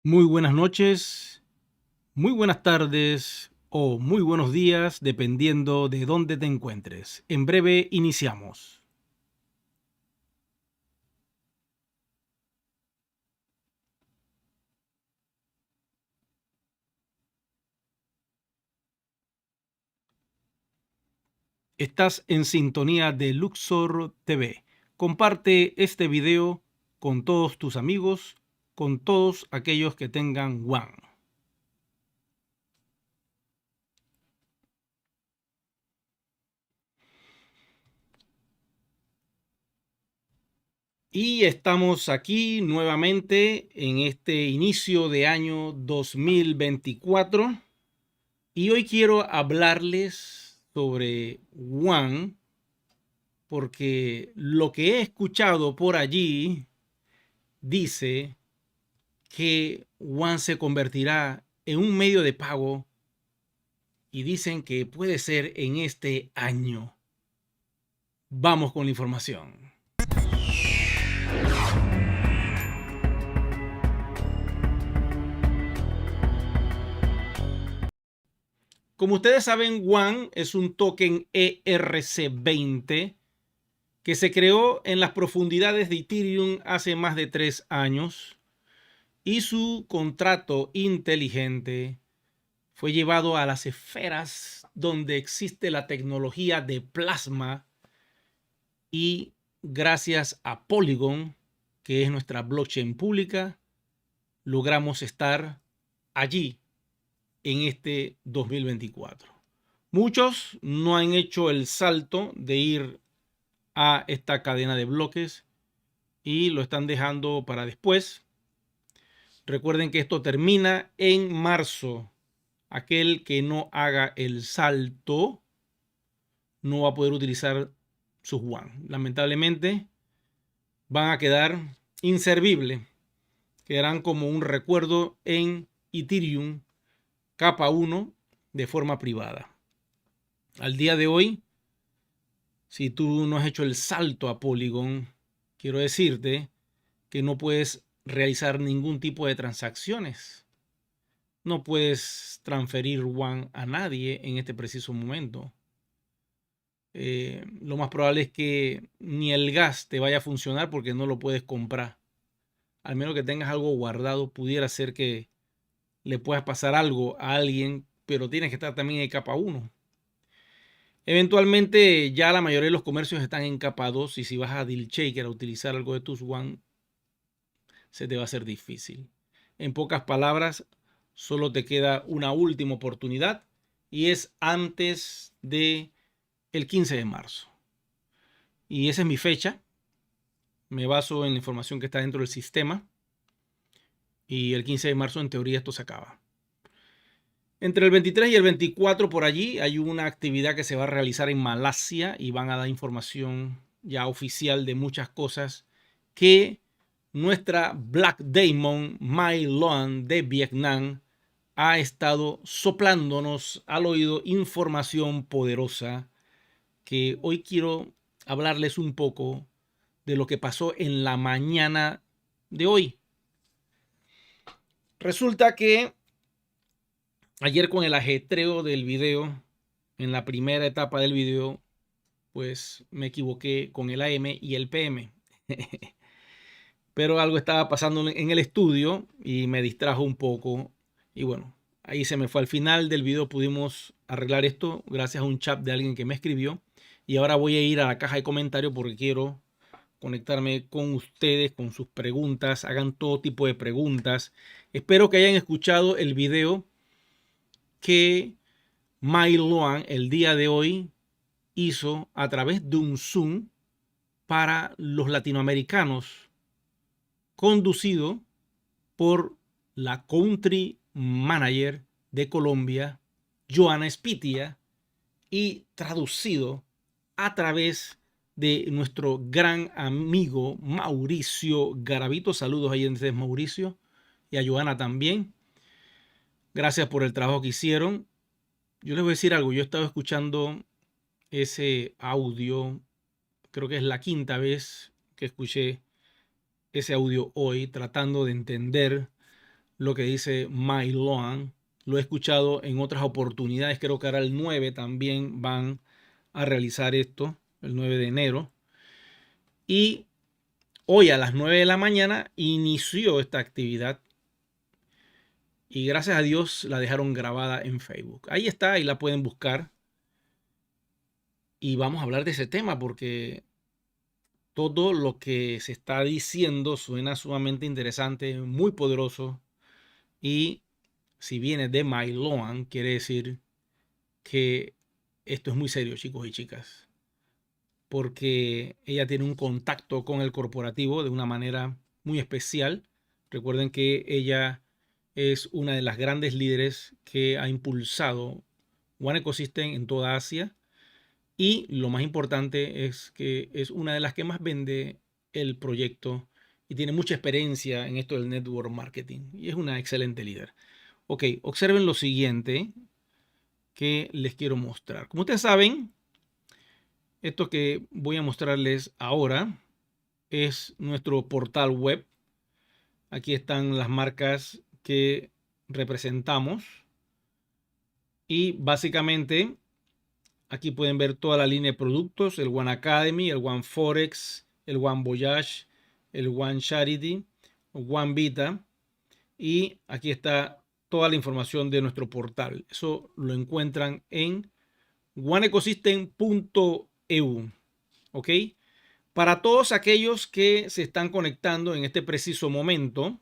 Muy buenas noches, muy buenas tardes o muy buenos días, dependiendo de dónde te encuentres. En breve iniciamos. Estás en sintonía de Luxor TV. Comparte este video con todos tus amigos, con todos aquellos que tengan One. Y estamos aquí nuevamente en este inicio de año 2024. Y hoy quiero hablarles sobre One, porque lo que he escuchado por allí dice que One se convertirá en un medio de pago y dicen que puede ser en este año. Vamos con la información. Como ustedes saben, One es un token ERC20 que se creó en las profundidades de Ethereum hace más de 3 años y su contrato inteligente fue llevado a las esferas donde existe la tecnología de plasma y gracias a Polygon, que es nuestra blockchain pública, logramos estar allí en este 2024. Muchos no han hecho el salto de ir a esta cadena de bloques y lo están dejando para después. Recuerden que esto termina en marzo. Aquel que no haga el salto no va a poder utilizar sus One. Lamentablemente van a quedar inservibles. Quedarán como un recuerdo en Ethereum capa 1 de forma privada. Al día de hoy, si tú no has hecho el salto a Polygon, quiero decirte que no puedes realizar ningún tipo de transacciones. No puedes transferir One a nadie en este preciso momento. Lo más probable es que ni el gas te vaya a funcionar porque no lo puedes comprar. Al menos que tengas algo guardado, pudiera ser que le puedas pasar algo a alguien, pero tienes que estar también en capa 1. Eventualmente ya la mayoría de los comercios están en capa 2 y si vas a DealShaker a utilizar algo de tus One, se te va a hacer difícil. En pocas palabras, solo te queda una última oportunidad y es antes de el 15 de marzo. Y esa es mi fecha. Me baso en la información que está dentro del sistema. Y el 15 de marzo, en teoría, esto se acaba. Entre el 23 y el 24 por allí hay una actividad que se va a realizar en Malasia y van a dar información ya oficial de muchas cosas que nuestra Black Diamond Mai Loan de Vietnam ha estado soplándonos al oído información poderosa que hoy quiero hablarles un poco de lo que pasó en la mañana de hoy. Resulta que ayer con el ajetreo del video, en la primera etapa del video, pues me equivoqué con el AM y el PM. Pero algo estaba pasando en el estudio y me distrajo un poco. Y bueno, ahí se me fue. Al final del video pudimos arreglar esto gracias a un chat de alguien que me escribió. Y ahora voy a ir a la caja de comentarios porque quiero conectarme con ustedes, con sus preguntas. Hagan todo tipo de preguntas. Espero que hayan escuchado el video que Mai Loan el día de hoy hizo a través de un Zoom para los latinoamericanos, conducido por la country manager de Colombia, Joana Spitia, y traducido a través de nuestro gran amigo Mauricio Garavito. Saludos ahí desde Mauricio y a Joana también. Gracias por el trabajo que hicieron. Yo les voy a decir algo. Yo he estado escuchando ese audio, creo que es la quinta vez que escuché ese audio hoy, tratando de entender lo que dice Mike Loan. Lo he escuchado en otras oportunidades. Creo que ahora el 9 también van a realizar esto, el 9 de enero. Y hoy a las 9 de la mañana inició esta actividad. Y gracias a Dios la dejaron grabada en Facebook. Ahí está, ahí la pueden buscar. Y vamos a hablar de ese tema porque todo lo que se está diciendo suena sumamente interesante, muy poderoso. Y si viene de Mike Loan, quiere decir que esto es muy serio, chicos y chicas. Porque ella tiene un contacto con el corporativo de una manera muy especial. Recuerden que ella es una de las grandes líderes que ha impulsado One Ecosystem en toda Asia. Y lo más importante es que es una de las que más vende el proyecto y tiene mucha experiencia en esto del network marketing. Y es una excelente líder. Ok, observen lo siguiente que les quiero mostrar. Como ustedes saben, esto que voy a mostrarles ahora es nuestro portal web. Aquí están las marcas que representamos. Y básicamente aquí pueden ver toda la línea de productos, el One Academy, el One Forex, el One Voyage, el One Charity, One Vita. Y aquí está toda la información de nuestro portal. Eso lo encuentran en oneecosystem.eu. ¿Ok? Para todos aquellos que se están conectando en este preciso momento,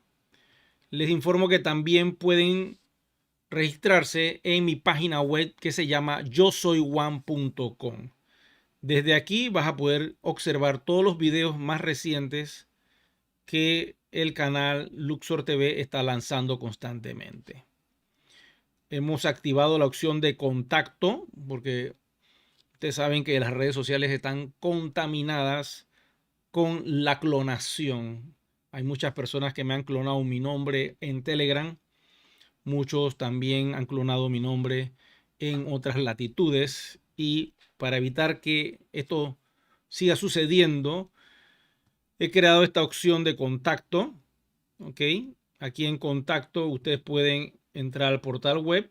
les informo que también pueden registrarse en mi página web que se llama yosoyone.com. Desde aquí vas a poder observar todos los videos más recientes que el canal Luxor TV está lanzando constantemente. Hemos activado la opción de contacto porque ustedes saben que las redes sociales están contaminadas con la clonación. Hay muchas personas que me han clonado mi nombre en Telegram. Muchos también han clonado mi nombre en otras latitudes. Y para evitar que esto siga sucediendo, he creado esta opción de contacto. ¿Ok? Aquí en contacto ustedes pueden entrar al portal web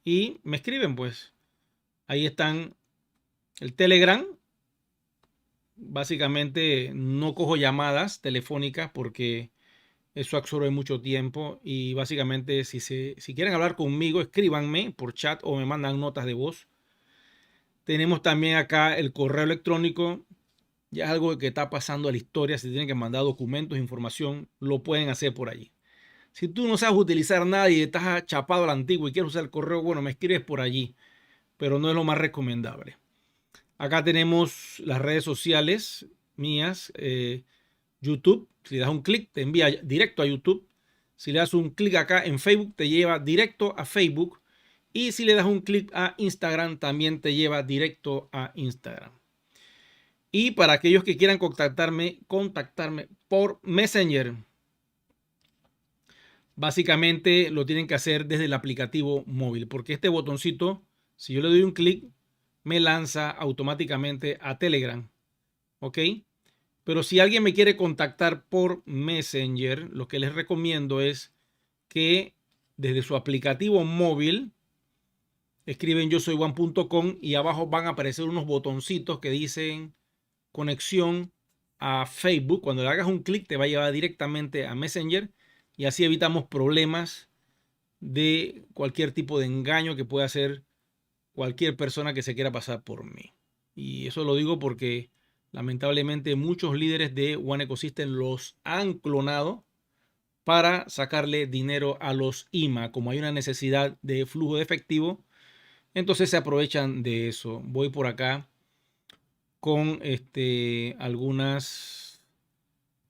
y me escriben, pues. Ahí están el Telegram. Básicamente no cojo llamadas telefónicas porque eso absorbe mucho tiempo y básicamente si quieren hablar conmigo, escríbanme por chat o me mandan notas de voz. Tenemos también acá el correo electrónico. Ya es algo que está pasando a la historia. Si tienen que mandar documentos, información, lo pueden hacer por allí. Si tú no sabes utilizar nada y estás chapado a la antigua y quieres usar el correo, bueno, me escribes por allí, pero no es lo más recomendable. Acá tenemos las redes sociales mías, YouTube. Si le das un clic, te envía directo a YouTube. Si le das un clic acá en Facebook, te lleva directo a Facebook. Y si le das un clic a Instagram, también te lleva directo a Instagram. Y para aquellos que quieran contactarme por Messenger, básicamente lo tienen que hacer desde el aplicativo móvil, porque este botoncito, si yo le doy un clic, me lanza automáticamente a Telegram. ¿Ok? Pero si alguien me quiere contactar por Messenger, lo que les recomiendo es que desde su aplicativo móvil escriben yosoyone.com y abajo van a aparecer unos botoncitos que dicen conexión a Facebook. Cuando le hagas un clic te va a llevar directamente a Messenger y así evitamos problemas de cualquier tipo de engaño que pueda hacer cualquier persona que se quiera pasar por mí. Y eso lo digo porque lamentablemente muchos líderes de One Ecosystem los han clonado para sacarle dinero a los IMA. Como hay una necesidad de flujo de efectivo, entonces se aprovechan de eso. Voy por acá con algunas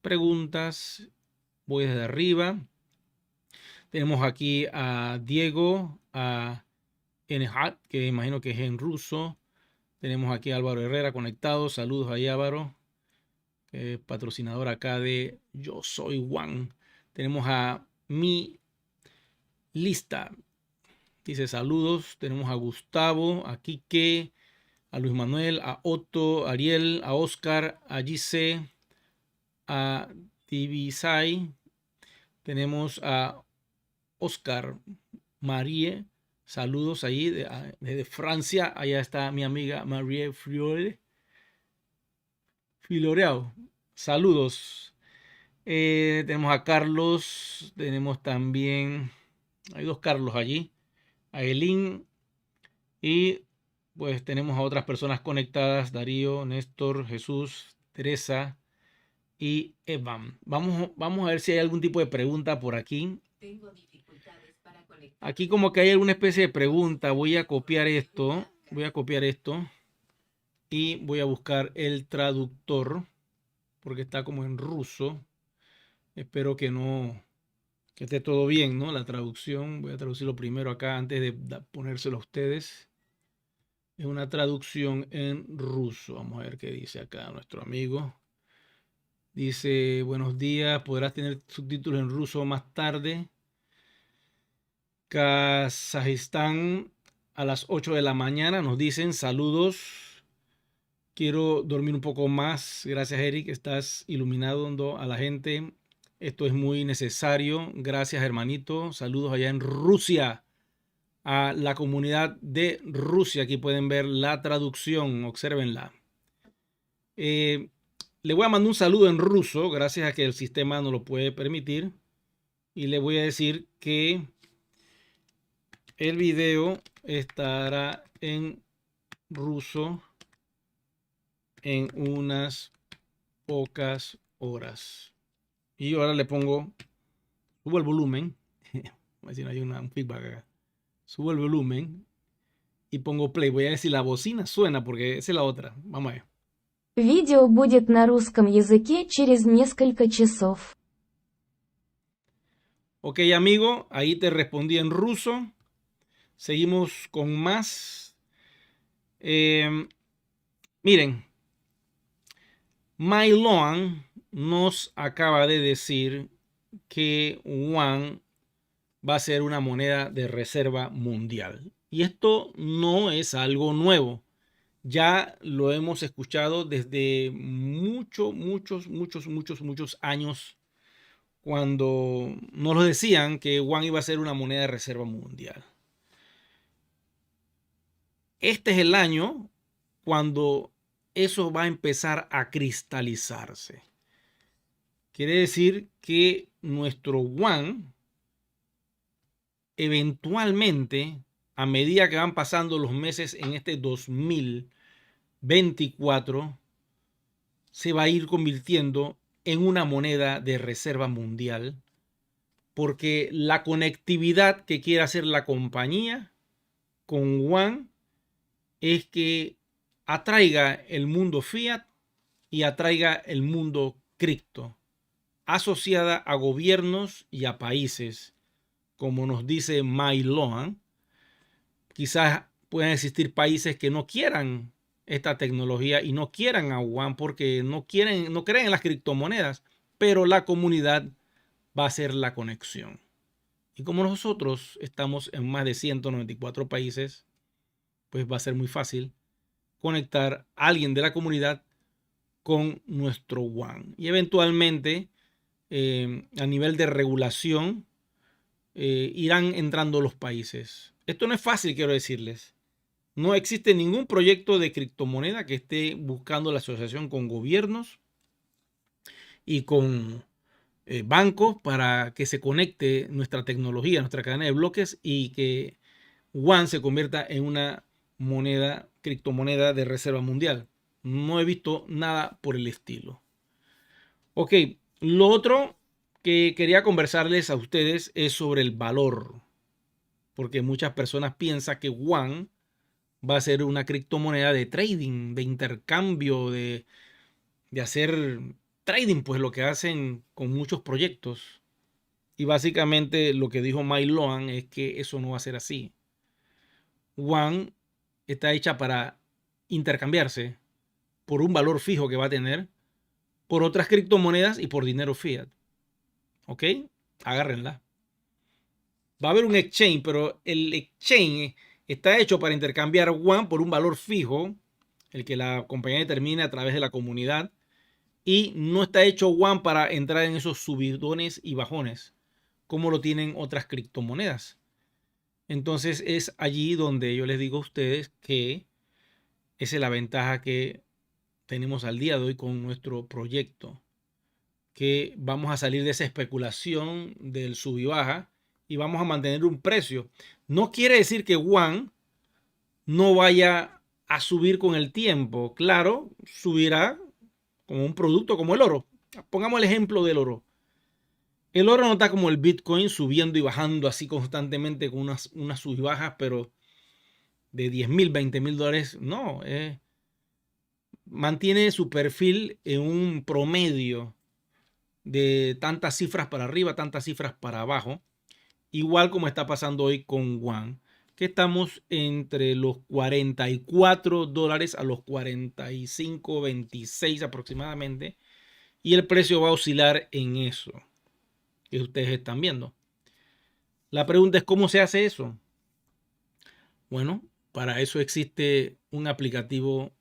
preguntas. Voy desde arriba. Tenemos aquí a Diego, a Enhat, que imagino que es en ruso. Tenemos aquí a Álvaro Herrera conectado. Saludos ahí, Álvaro, que es patrocinador acá de Yo Soy One. Tenemos a Mi Lista. Dice saludos. Tenemos a Gustavo, a Quique, a Luis Manuel, a Otto, a Ariel, a Oscar, a Gise, a Tibisay. Tenemos a Oscar, Marie, saludos ahí desde Francia. Allá está mi amiga Marie Filoreao. Saludos. Tenemos a Carlos, tenemos también, hay dos Carlos allí, a Elín y pues tenemos a otras personas conectadas, Darío, Néstor, Jesús, Teresa y Evan. Vamos a ver si hay algún tipo de pregunta por aquí. Tengo dificultades para conectar. Aquí como que hay alguna especie de pregunta. Voy a copiar esto y voy a buscar el traductor porque está como en ruso. Espero que esté todo bien, ¿no? La traducción, voy a traducirlo primero acá antes de ponérselo a ustedes. Es una traducción en ruso. Vamos a ver qué dice acá nuestro amigo. Dice, buenos días, podrás tener subtítulos en ruso más tarde. Kazajistán a las 8 de la mañana nos dicen saludos. Quiero dormir un poco más. Gracias, Eric. Estás iluminando a la gente. Esto es muy necesario. Gracias, hermanito. Saludos allá en Rusia, a la comunidad de Rusia. Aquí pueden ver la traducción. Obsérvenla. Le voy a mandar un saludo en ruso, gracias a que el sistema no lo puede permitir. Y le voy a decir que el video estará en ruso en unas pocas horas. Y ahora le pongo, subo el volumen. A ver si no hay un feedback acá. Subo el volumen y pongo play. Voy a ver si la bocina suena porque esa es la otra. Vamos a ver. Видео будет на русском языке через несколько часов. Ok, amigo, ahí te respondí en ruso. Seguimos con más. Miren, Mailoan nos acaba de decir que Yuan va a ser una moneda de reserva mundial. Y esto no es algo nuevo. Ya lo hemos escuchado desde muchos años, cuando nos lo decían que Yuan iba a ser una moneda de reserva mundial. Este es el año cuando eso va a empezar a cristalizarse. Quiere decir que nuestro Yuan eventualmente, a medida que van pasando los meses en este 2024, se va a ir convirtiendo en una moneda de reserva mundial, porque la conectividad que quiere hacer la compañía con Yuan es que atraiga el mundo fiat y atraiga el mundo cripto, asociada a gobiernos y a países, como nos dice Mailoan. Quizás puedan existir países que no quieran esta tecnología y no quieran a Yuan porque no creen en las criptomonedas, pero la comunidad va a hacer la conexión. Y como nosotros estamos en más de 194 países, pues va a ser muy fácil conectar a alguien de la comunidad con nuestro Yuan. Y eventualmente, a nivel de regulación, irán entrando los países. Esto no es fácil, quiero decirles. No existe ningún proyecto de criptomoneda que esté buscando la asociación con gobiernos y con bancos para que se conecte nuestra tecnología, nuestra cadena de bloques y que Yuan se convierta en una criptomoneda de reserva mundial. No he visto nada por el estilo. Ok, lo otro que quería conversarles a ustedes es sobre el valor, porque muchas personas piensan que Yuan va a ser una criptomoneda de trading, de intercambio, de hacer trading, pues lo que hacen con muchos proyectos. Y básicamente lo que dijo Mailoan es que eso no va a ser así. Yuan está hecha para intercambiarse por un valor fijo que va a tener, por otras criptomonedas y por dinero fiat. ¿Ok? Agárrenla. Va a haber un exchange, pero el exchange está hecho para intercambiar Yuan por un valor fijo, el que la compañía determine a través de la comunidad, y no está hecho Yuan para entrar en esos subidones y bajones, como lo tienen otras criptomonedas. Entonces es allí donde yo les digo a ustedes que esa es la ventaja que tenemos al día de hoy con nuestro proyecto, que vamos a salir de esa especulación del sub y baja y vamos a mantener un precio. No quiere decir que One no vaya a subir con el tiempo. Claro, subirá como un producto como el oro. Pongamos el ejemplo del oro. El oro no está como el Bitcoin subiendo y bajando así constantemente con unas sub y bajas, pero de 10,000, 20,000 dólares, no. Mantiene su perfil en un promedio de tantas cifras para arriba, tantas cifras para abajo, igual como está pasando hoy con One, que estamos entre los 44 dólares a los 45, 26 aproximadamente, y el precio va a oscilar en eso que ustedes están viendo. La pregunta es, ¿cómo se hace eso? Bueno, para eso existe un aplicativo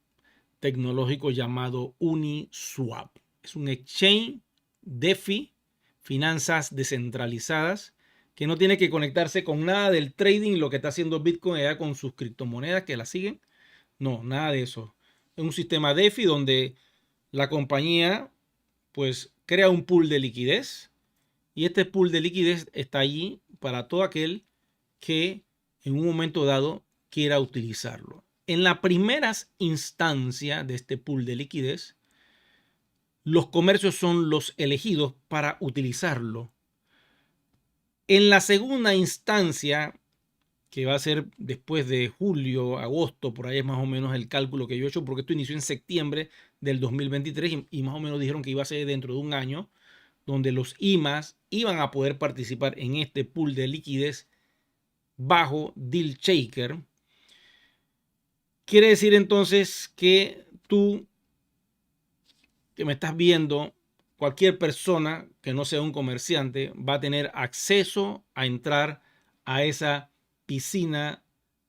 tecnológico llamado Uniswap. Es un exchange DeFi, finanzas descentralizadas, que no tiene que conectarse con nada del trading, lo que está haciendo Bitcoin allá con sus criptomonedas que la siguen. No, nada de eso. Es un sistema DeFi donde la compañía pues crea un pool de liquidez y este pool de liquidez está allí para todo aquel que en un momento dado quiera utilizarlo. En las primeras instancias de este pool de liquidez, los comercios son los elegidos para utilizarlo. En la segunda instancia, que va a ser después de julio, agosto, por ahí es más o menos el cálculo que yo he hecho, porque esto inició en septiembre del 2023 y más o menos dijeron que iba a ser dentro de un año, donde los IMAs iban a poder participar en este pool de liquidez bajo Deal Shaker. Quiere decir entonces que tú que me estás viendo, cualquier persona que no sea un comerciante va a tener acceso a entrar a esa piscina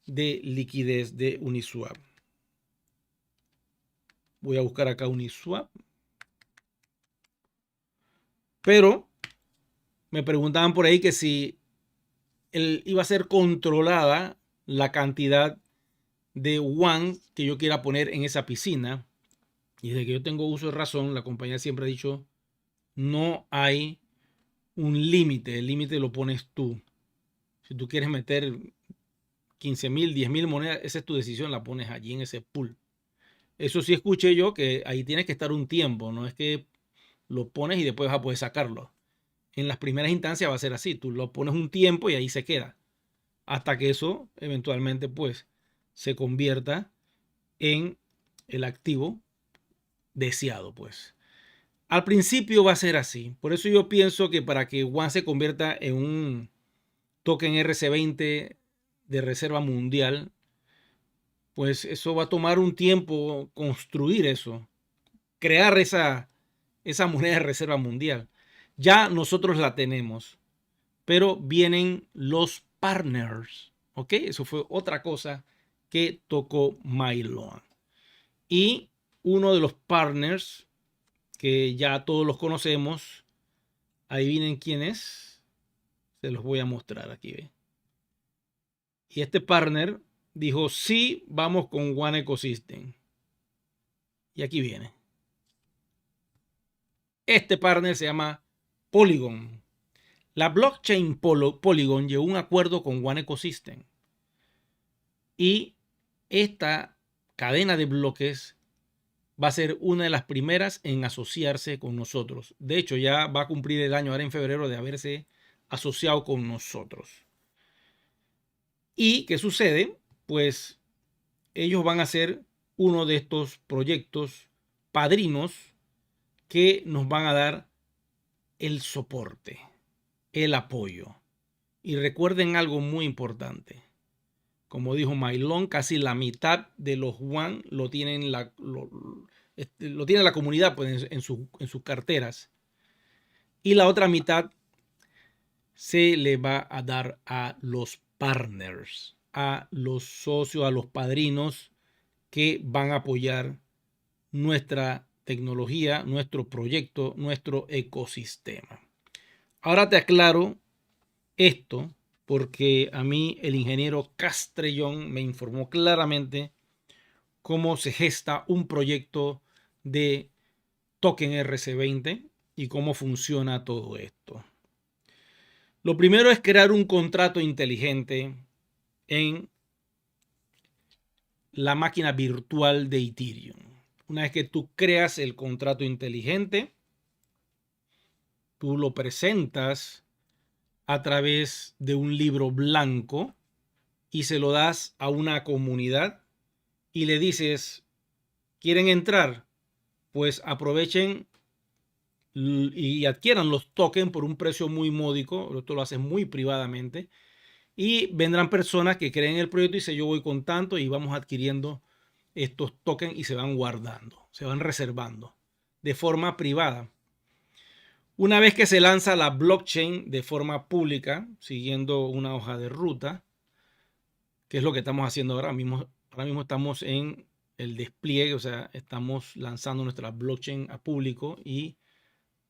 de liquidez de Uniswap. Voy a buscar acá Uniswap. Pero me preguntaban por ahí que si iba a ser controlada la cantidad de One que yo quiera poner en esa piscina. Y desde que yo tengo uso de razón, la compañía siempre ha dicho, no hay un límite, el límite lo pones tú. Si tú quieres meter 15,000, 10,000 monedas, esa es tu decisión, la pones allí en ese pool. Eso sí escuché yo que ahí tienes que estar un tiempo, no es que lo pones y después vas a poder sacarlo. En las primeras instancias va a ser así, tú lo pones un tiempo y ahí se queda, hasta que eso eventualmente pues se convierta en el activo deseado pues. Al principio va a ser así, por eso yo pienso que para que One se convierta en un token RC20 de reserva mundial, pues eso va a tomar un tiempo construir eso, crear esa moneda de reserva mundial. Ya nosotros la tenemos, pero vienen los partners, ¿ok? Eso fue otra cosa que tocó Mylon. Y uno de los partners, que ya todos los conocemos, adivinen quién es, se los voy a mostrar aquí, ¿ve? Y este partner dijo, sí, vamos con One Ecosystem. Y aquí viene. Este partner se llama Polygon. La blockchain Polygon llegó a un acuerdo con One Ecosystem. Y esta cadena de bloques va a ser una de las primeras en asociarse con nosotros. De hecho, ya va a cumplir el año ahora en febrero de haberse asociado con nosotros. ¿Y qué sucede? Pues ellos van a ser uno de estos proyectos padrinos que nos van a dar el soporte, el apoyo. Y recuerden algo muy importante. Como dijo Mylon, casi la mitad de los One lo tienen lo tiene la comunidad pues, en sus carteras. Y la otra mitad se le va a dar a los partners, a los socios, a los padrinos que van a apoyar nuestra tecnología, nuestro proyecto, nuestro ecosistema. Ahora te aclaro esto porque a mí el ingeniero Castrellón me informó claramente cómo se gesta un proyecto de token RC20 y cómo funciona todo esto. Lo primero es crear un contrato inteligente en la máquina virtual de Ethereum. Una vez que tú creas el contrato inteligente, tú lo presentas a través de un libro blanco y se lo das a una comunidad y le dices, ¿quieren entrar? Pues aprovechen y adquieran los tokens por un precio muy módico. Esto lo haces muy privadamente. Y vendrán personas que creen en el proyecto y dicen, yo voy con tanto y vamos adquiriendo estos tokens y se van guardando, se van reservando de forma privada. Una vez que se lanza la blockchain de forma pública, siguiendo una hoja de ruta, que es lo que estamos haciendo ahora mismo. Ahora mismo estamos en el despliegue, o sea, estamos lanzando nuestra blockchain a público y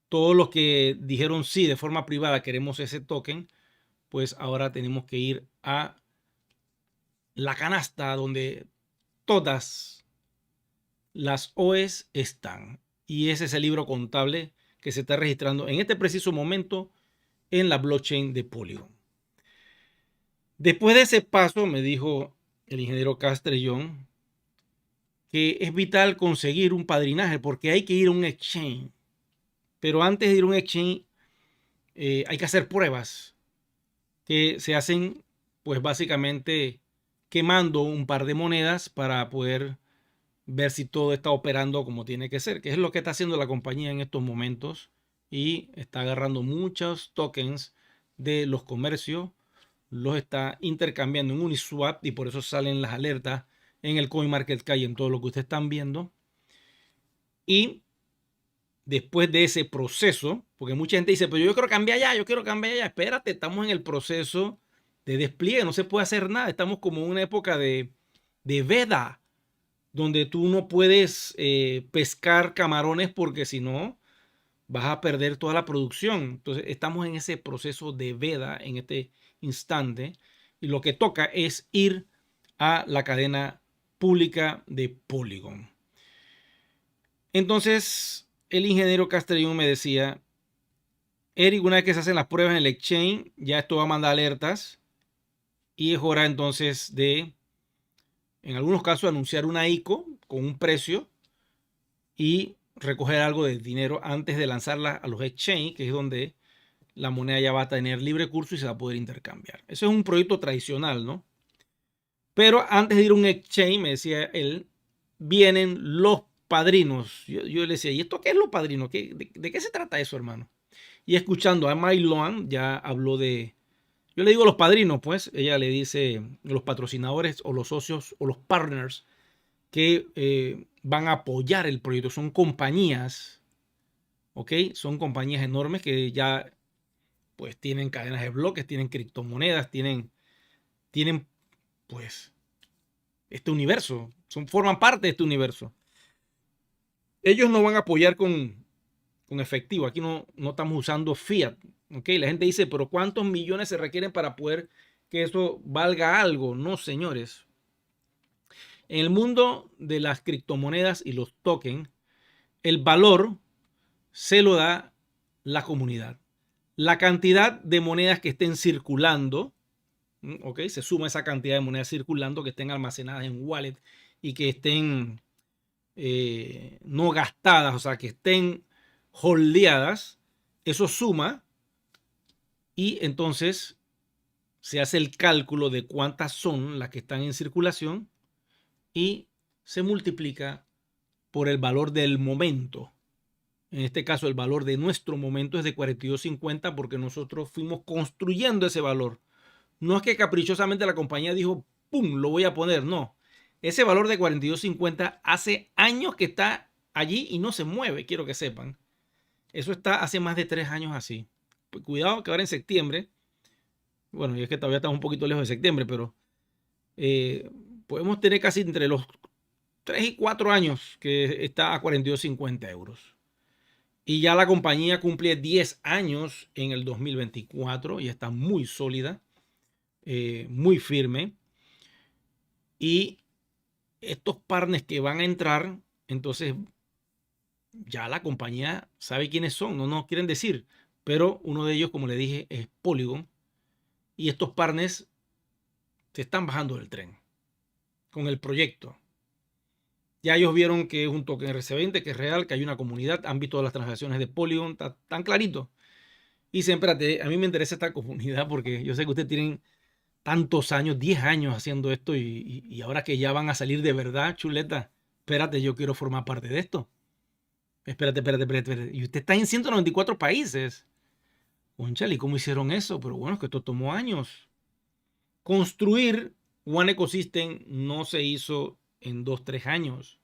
todos los que dijeron sí de forma privada queremos ese token, pues ahora tenemos que ir a la canasta donde todas las OEs están. Y ese es el libro contable que se está registrando en este preciso momento en la blockchain de Polygon. Después de ese paso, me dijo el ingeniero Castrellón que es vital conseguir un padrinaje porque hay que ir a un exchange. Pero antes de ir a un exchange hay que hacer pruebas que se hacen pues básicamente quemando un par de monedas para poder ver si todo está operando como tiene que ser, que es lo que está haciendo la compañía en estos momentos y está agarrando muchos tokens de los comercios, los está intercambiando en Uniswap y por eso salen las alertas en el CoinMarketCap y en todo lo que ustedes están viendo. Y después de ese proceso, porque mucha gente dice, pero yo quiero cambiar ya, yo quiero cambiar ya, espérate, estamos en el proceso de despliegue, no se puede hacer nada, estamos como en una época de veda, donde tú no puedes pescar camarones porque si no vas a perder toda la producción. Entonces estamos en ese proceso de veda en este instante y lo que toca es ir a la cadena pública de Polygon. Entonces el ingeniero Castrellón me decía, Eric, una vez que se hacen las pruebas en el exchange, ya esto va a mandar alertas y es hora entonces de, en algunos casos, anunciar una ICO con un precio y recoger algo de dinero antes de lanzarla a los exchange, que es donde la moneda ya va a tener libre curso y se va a poder intercambiar. Eso es un proyecto tradicional, ¿no? Pero antes de ir a un exchange, me decía él, vienen los padrinos. Yo le decía, ¿y esto qué es los padrinos? ¿De qué se trata eso, hermano? Y escuchando a Mai Loan, ya habló de, yo le digo los padrinos, pues, ella le dice los patrocinadores o los socios o los partners que van a apoyar el proyecto. Son compañías, ¿ok? Son compañías enormes que ya pues tienen cadenas de bloques, tienen criptomonedas, tienen pues este universo, forman parte de este universo. Ellos no van a apoyar con efectivo, aquí no estamos usando fiat, ¿ok? La gente dice, pero ¿cuántos millones se requieren para poder que eso valga algo? No, señores. En el mundo de las criptomonedas y los tokens, el valor se lo da la comunidad. La cantidad de monedas que estén circulando, ¿ok? Se suma esa cantidad de monedas circulando que estén almacenadas en wallet y que estén no gastadas, o sea, que estén holdeadas. Eso suma y entonces se hace el cálculo de cuántas son las que están en circulación y se multiplica por el valor del momento. En este caso, el valor de nuestro momento es de 42.50 porque nosotros fuimos construyendo ese valor. No es que caprichosamente la compañía dijo, ¡pum!, lo voy a poner. No. Ese valor de 42.50 hace años que está allí y no se mueve, quiero que sepan. Eso está hace más de 3 años así. Pues cuidado que ahora en septiembre, bueno, y es que todavía estamos un poquito lejos de septiembre, pero podemos tener casi entre los 3 y 4 años que está a 42.50 euros. Y ya la compañía cumple 10 años en el 2024 y está muy sólida, muy firme. Y estos partners que van a entrar, entonces ya la compañía sabe quiénes son, no nos quieren decir, pero uno de ellos, como le dije, es Polygon. Y estos partners se están bajando del tren con el proyecto. Ya ellos vieron que es un token RC20, que es real, que hay una comunidad, han visto las transacciones de Polygon, está tan clarito. Y siempre, a mí me interesa esta comunidad porque yo sé que ustedes tienen tantos años, 10 años haciendo esto y ahora que ya van a salir de verdad, chuleta, espérate, yo quiero formar parte de esto. Espérate. Y usted está en 194 países. Conchale, ¿y cómo hicieron eso? Pero bueno, es que esto tomó años. Construir One Ecosystem no se hizo en 2, 3 años.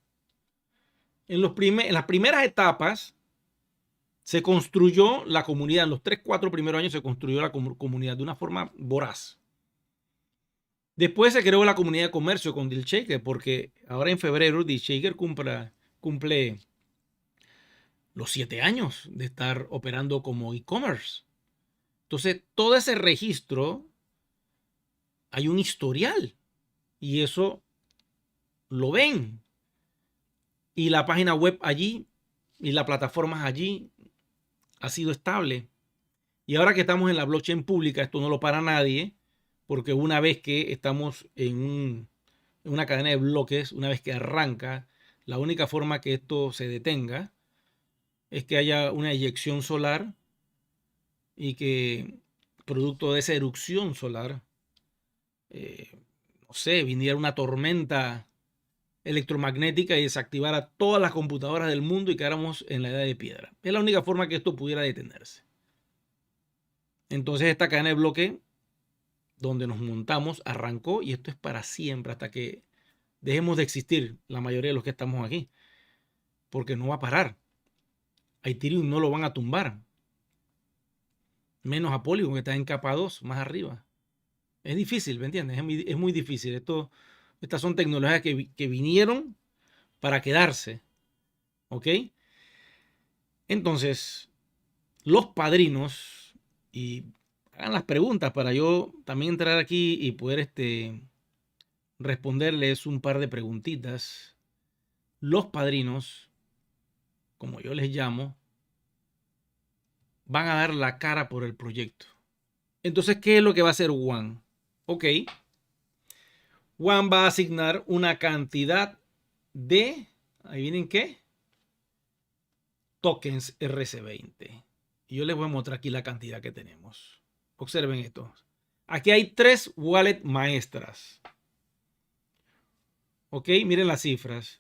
En las primeras etapas se construyó la comunidad. En los 3, 4 primeros años se construyó la comunidad de una forma voraz. Después se creó la comunidad de comercio con DealShaker, porque ahora en febrero DealShaker cumple los 7 años de estar operando como e-commerce. Entonces, todo ese registro, hay un historial y eso lo ven. Y la página web allí y la plataforma allí ha sido estable. Y ahora que estamos en la blockchain pública, esto no lo para nadie, porque una vez que estamos en una cadena de bloques, una vez que arranca, la única forma que esto se detenga es que haya una eyección solar y que producto de esa erupción solar, no sé, viniera una tormenta electromagnética y desactivara todas las computadoras del mundo y quedáramos en la edad de piedra. Es la única forma que esto pudiera detenerse. Entonces esta cadena de bloque donde nos montamos arrancó y esto es para siempre hasta que dejemos de existir la mayoría de los que estamos aquí, porque no va a parar. A Ethereum no lo van a tumbar, menos a Polygon que está en capa 2 más arriba. Es difícil, ¿me entiendes? Es muy difícil. Estas son tecnologías que vinieron para quedarse. ¿Ok? Entonces, los padrinos, y hagan las preguntas para yo también entrar aquí y poder responderles un par de preguntitas. Los padrinos, como yo les llamo, van a dar la cara por el proyecto. Entonces, ¿qué es lo que va a hacer One? Ok. One va a asignar una cantidad de, ¿adivinen qué? Tokens RC20. Y yo les voy a mostrar aquí la cantidad que tenemos. Observen esto. Aquí hay 3 wallets maestras. Ok, miren las cifras.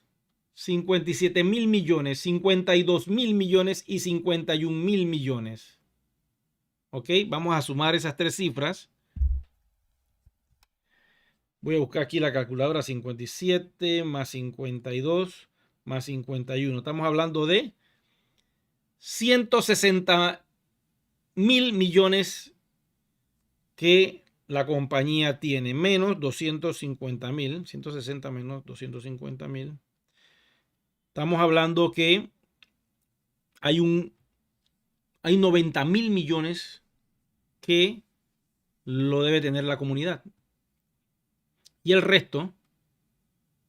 57 mil millones, 52 mil millones y 51 mil millones. Ok, vamos a sumar esas 3 cifras. Voy a buscar aquí la calculadora. 57 más 52 más 51. Estamos hablando de 160 mil millones que la compañía tiene, menos 250 mil, 160 menos 250 mil. Estamos hablando que hay 90 mil millones que lo debe tener la comunidad. Y el resto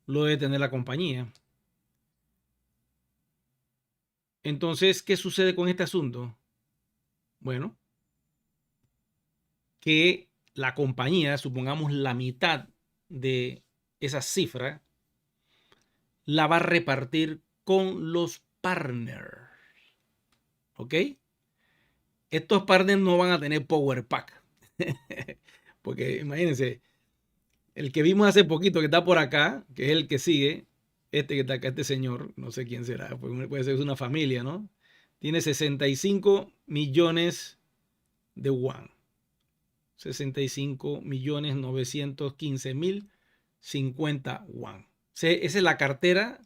lo debe tener la compañía. Entonces, ¿qué sucede con este asunto? Bueno, que la compañía, supongamos la mitad de esa cifra, la va a repartir con los partners. ¿Ok? Estos partners no van a tener Power Pack. Porque imagínense, el que vimos hace poquito que está por acá, que es el que sigue, que está acá, este señor, no sé quién será, puede ser una familia, ¿no? Tiene 65 millones de One. 65 millones 915 mil 50 One. Esa es la cartera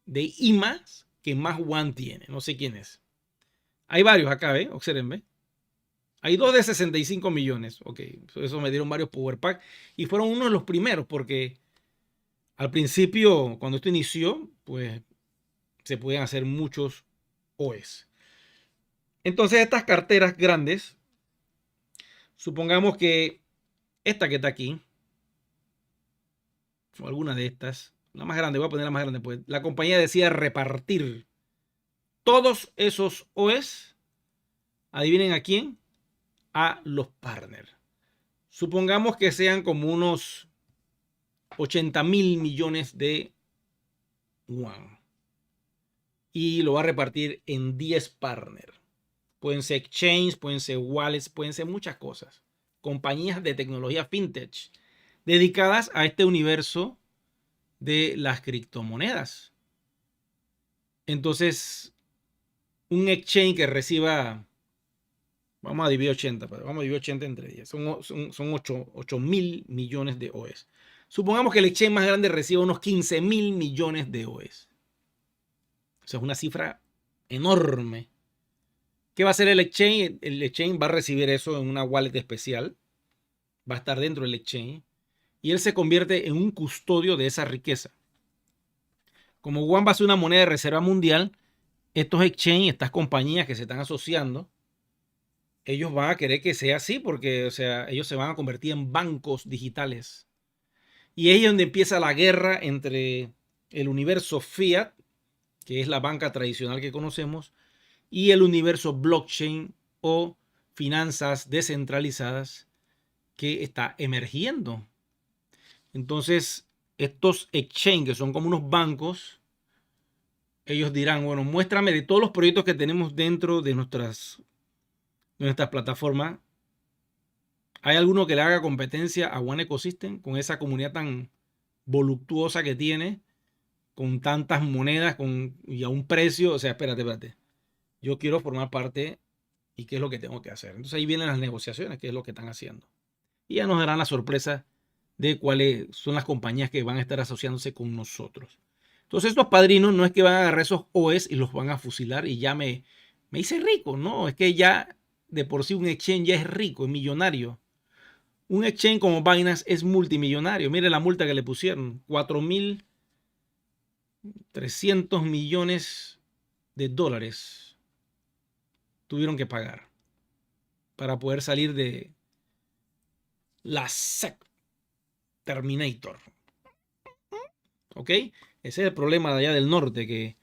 de IMAX que más One tiene. No sé quién es. Hay varios acá, ¿eh? Observen, ¿ve? Hay 2 de 65 millones. Ok, eso me dieron varios Power Pack y fueron uno de los primeros porque al principio, cuando esto inició, pues se podían hacer muchos OEs. Entonces estas carteras grandes, supongamos que esta que está aquí, o alguna de estas, la más grande, voy a poner la más grande, pues la compañía decide repartir todos esos OEs, adivinen a quién, a los partners. Supongamos que sean como unos 80,000 millones de won. Y lo va a repartir en 10 partners. Pueden ser exchange, pueden ser wallets, pueden ser muchas cosas. Compañías de tecnología fintech dedicadas a este universo de las criptomonedas. Entonces, un exchange que reciba, vamos a dividir 80, vamos a dividir 80 entre 10, son 8,000 millones de OEs. Supongamos que el exchange más grande reciba unos 15,000 millones de OEs. O sea, es una cifra enorme. ¿Qué va a hacer el exchange? El exchange va a recibir eso en una wallet especial. Va a estar dentro del exchange. Y él se convierte en un custodio de esa riqueza. Como Won va a ser una moneda de reserva mundial, estos exchanges, estas compañías que se están asociando, ellos van a querer que sea así porque, o sea, ellos se van a convertir en bancos digitales. Y ahí es donde empieza la guerra entre el universo fiat, que es la banca tradicional que conocemos, y el universo blockchain o finanzas descentralizadas que está emergiendo. Entonces, estos exchanges, que son como unos bancos, ellos dirán, bueno, muéstrame de todos los proyectos que tenemos dentro de nuestras plataformas. ¿Hay alguno que le haga competencia a One Ecosystem con esa comunidad tan voluptuosa que tiene, con tantas monedas y a un precio? O sea, espérate. Yo quiero formar parte y qué es lo que tengo que hacer. Entonces ahí vienen las negociaciones, qué es lo que están haciendo. Y ya nos darán la sorpresa de cuáles son las compañías que van a estar asociándose con nosotros. Entonces estos padrinos no es que van a agarrar esos OEs y los van a fusilar y ya me hice rico. No, es que ya de por sí un exchange ya es rico, es millonario. Un exchange como Binance es multimillonario. Mire la multa que le pusieron. 4,300 millones de dólares tuvieron que pagar para poder salir de la SEC Terminator. ¿Ok? Ese es el problema de allá del norte, que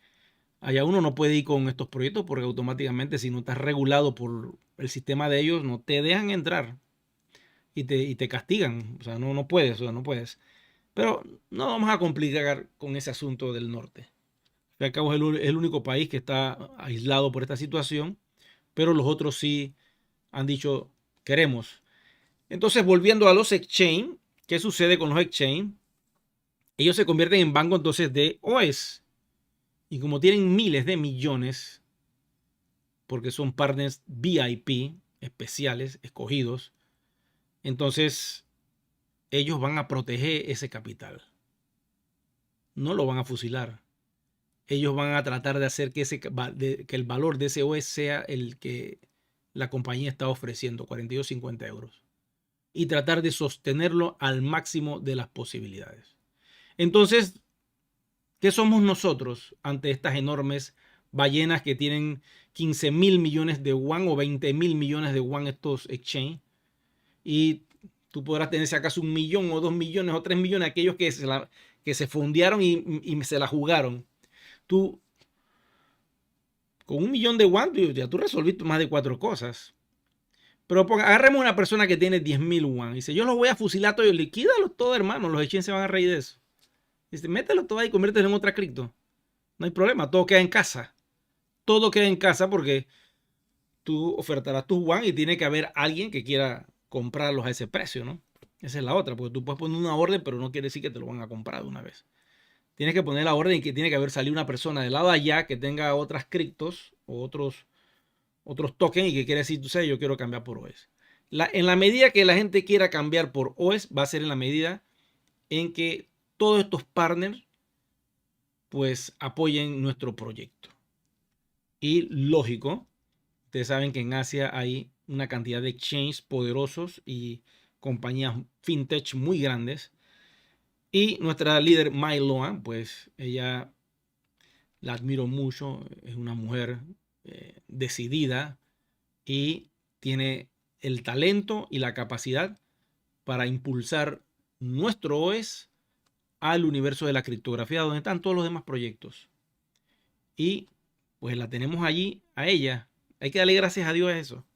allá uno no puede ir con estos proyectos porque automáticamente si no estás regulado por el sistema de ellos, no te dejan entrar y te castigan. O sea, no puedes, o sea, no puedes. Pero no vamos a complicar con ese asunto del norte. Al fin y al cabo es el único país que está aislado por esta situación, pero los otros sí han dicho queremos. Entonces, volviendo a los exchange, ¿qué sucede con los exchange? Ellos se convierten en banco entonces de OEs. Y como tienen miles de millones, porque son partners VIP, especiales, escogidos, entonces ellos van a proteger ese capital. No lo van a fusilar. Ellos van a tratar de hacer que el valor de ese OEs sea el que la compañía está ofreciendo, 42,50 euros. Y tratar de sostenerlo al máximo de las posibilidades. Entonces, ¿qué somos nosotros ante estas enormes ballenas que tienen 15,000 millones de won o 20,000 millones de won estos exchange? Y tú podrás tener si acaso 1 millón o 2 millones o 3 millones, aquellos que se fondearon y se la jugaron. Tú, con 1 millón de won, ya tú resolviste más de 4 cosas. Pero agarremos una persona que tiene 10,000 won y dice, yo los voy a fusilar todos, liquídalos todos, hermano, los exchange se van a reír de eso. Dice, mételo todo ahí y conviértelo en otra cripto. No hay problema, todo queda en casa. Todo queda en casa porque tú ofertarás tus WAN y tiene que haber alguien que quiera comprarlos a ese precio, ¿no? Esa es la otra, porque tú puedes poner una orden, pero no quiere decir que te lo van a comprar de una vez. Tienes que poner la orden y que tiene que haber salido una persona del lado de allá que tenga otras criptos o otros tokens y que quiere decir, tú sabes, yo quiero cambiar por OES. En la medida que la gente quiera cambiar por OES, va a ser en la medida en que todos estos partners pues apoyen nuestro proyecto. Y lógico, ustedes saben que en Asia hay una cantidad de exchanges poderosos y compañías fintech muy grandes. Y nuestra líder Mai Loan, pues ella la admiro mucho, es una mujer decidida, y tiene el talento y la capacidad para impulsar nuestro OS al universo de la criptografía, donde están todos los demás proyectos. Y pues la tenemos allí a ella. Hay que darle gracias a Dios a eso.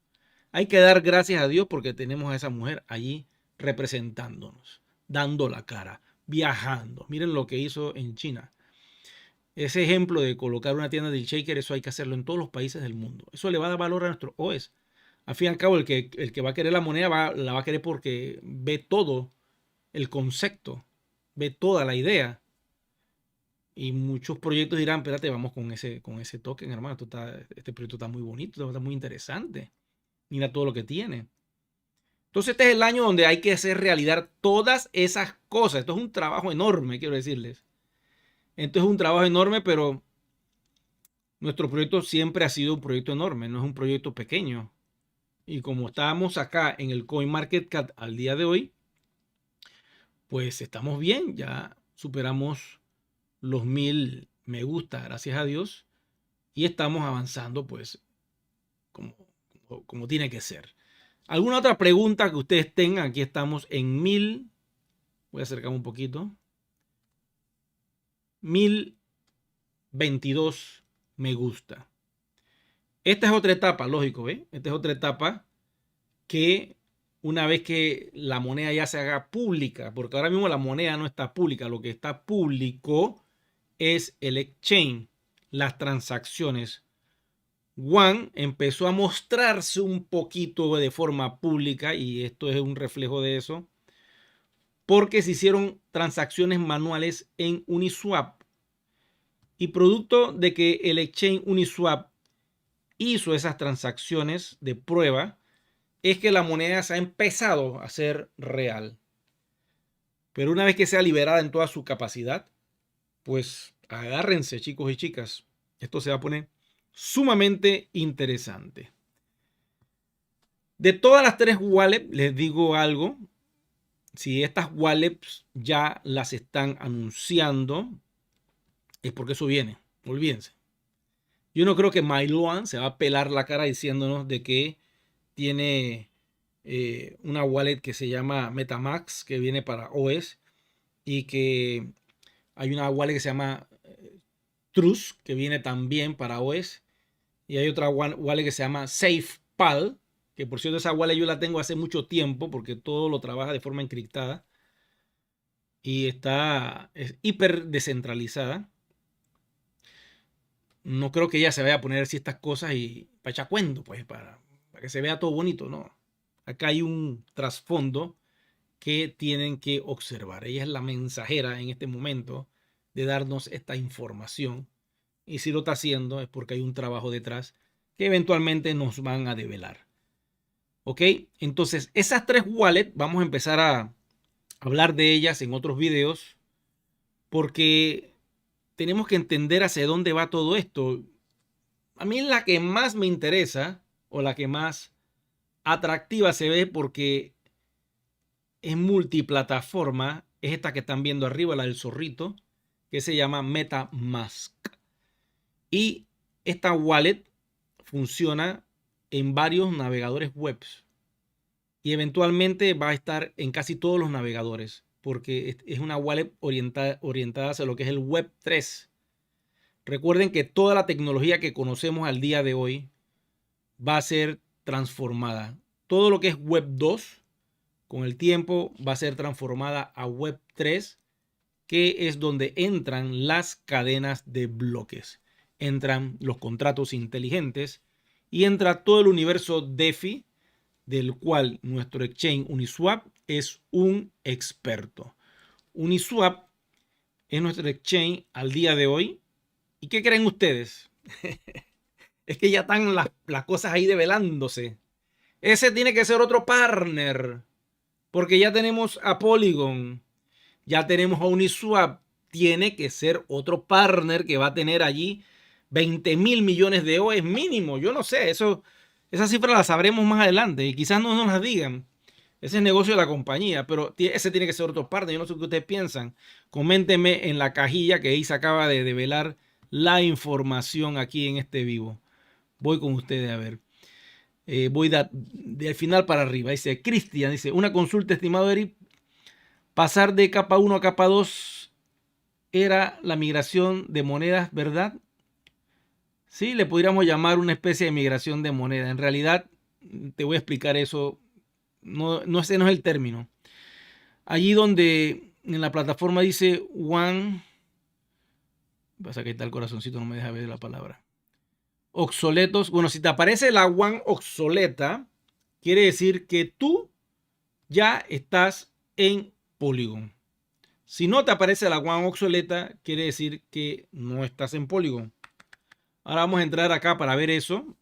Hay que dar gracias a Dios porque tenemos a esa mujer allí representándonos, dando la cara, viajando. Miren lo que hizo en China. Ese ejemplo de colocar una tienda de shaker, eso hay que hacerlo en todos los países del mundo. Eso le va a dar valor a nuestro OS. Al fin y al cabo, el que va a querer la moneda la va a querer porque ve todo el concepto, ve toda la idea. Y muchos proyectos dirán, espérate, vamos con ese token, hermano. Este proyecto está muy bonito, está muy interesante. Mira todo lo que tiene. Entonces este es el año donde hay que hacer realidad todas esas cosas. Esto es un trabajo enorme, quiero decirles. Esto es un trabajo enorme, pero nuestro proyecto siempre ha sido un proyecto enorme, no es un proyecto pequeño. Y como estábamos acá en el CoinMarketCap al día de hoy, pues estamos bien, ya superamos los 1000 me gusta, gracias a Dios, y estamos avanzando pues como tiene que ser. ¿Alguna otra pregunta que ustedes tengan? Aquí estamos en 1000, voy a acercarme un poquito, 1022 me gusta. Esta es otra etapa, lógico, ¿eh? Esta es otra etapa que una vez que la moneda ya se haga pública, porque ahora mismo la moneda no está pública, lo que está público es el exchange, las transacciones. One empezó a mostrarse un poquito de forma pública y esto es un reflejo de eso, porque se hicieron transacciones manuales en Uniswap. Y producto de que el exchange Uniswap hizo esas transacciones de prueba, es que la moneda se ha empezado a hacer real. Pero una vez que sea liberada en toda su capacidad, pues agárrense, chicos y chicas. Esto se va a poner sumamente interesante. De todas las tres wallets, les digo algo. Si estas wallets ya las están anunciando, es porque eso viene. Olvídense. Yo no creo que Mailuan se va a pelar la cara diciéndonos de que tiene una wallet que se llama MetaMask, que viene para OS, y que hay una wallet que se llama Trust, que viene también para OS, y hay otra wallet que se llama SafePal, que por cierto esa wallet yo la tengo hace mucho tiempo porque todo lo trabaja de forma encriptada y es hiper descentralizada. No creo que ella se vaya a poner así estas cosas y para echar cuento, pues, para que se vea todo bonito, no. Acá hay un trasfondo que tienen que observar. Ella es la mensajera en este momento de darnos esta información. Y si lo está haciendo es porque hay un trabajo detrás que eventualmente nos van a develar. ¿Ok? Entonces, esas tres wallets, vamos a empezar a hablar de ellas en otros videos porque tenemos que entender hacia dónde va todo esto. A mí la que más me interesa o la que más atractiva se ve porque es multiplataforma, es esta que están viendo arriba, la del zorrito, que se llama MetaMask. Y esta wallet funciona en varios navegadores web y eventualmente va a estar en casi todos los navegadores porque es una wallet orientada hacia lo que es el Web 3. Recuerden que toda la tecnología que conocemos al día de hoy va a ser transformada. Todo lo que es Web 2 con el tiempo va a ser transformada a Web 3, que es donde entran las cadenas de bloques. Entran los contratos inteligentes y entra todo el universo DeFi, del cual nuestro exchange Uniswap es un experto. Uniswap es nuestro exchange al día de hoy. ¿Y qué creen ustedes? Es que ya están las cosas ahí develándose. Ese tiene que ser otro partner, porque ya tenemos a Polygon, ya tenemos a Uniswap. Tiene que ser otro partner que va a tener allí 20 mil millones de OEs mínimo. Yo no sé, esa cifra la sabremos más adelante y quizás no nos la digan. Ese es el negocio de la compañía, pero ese tiene que ser otro partner. Yo no sé qué ustedes piensan. Coméntenme en la cajilla que ahí se acaba de develar la información aquí en este vivo. Voy con ustedes a ver. Voy del final para arriba. Dice Cristian, dice, una consulta, estimado Eric. Pasar de capa 1 a capa 2 era la migración de monedas, ¿verdad? Sí, le podríamos llamar una especie de migración de moneda. En realidad, te voy a explicar eso. Ese no es el término. Allí donde en la plataforma dice one, pasa que está el corazoncito, no me deja ver la palabra. Obsoletos. Bueno, si te aparece la one obsoleta, quiere decir que tú ya estás en Polygon. Si no te aparece la one obsoleta, quiere decir que no estás en Polygon. Ahora vamos a entrar acá para ver eso.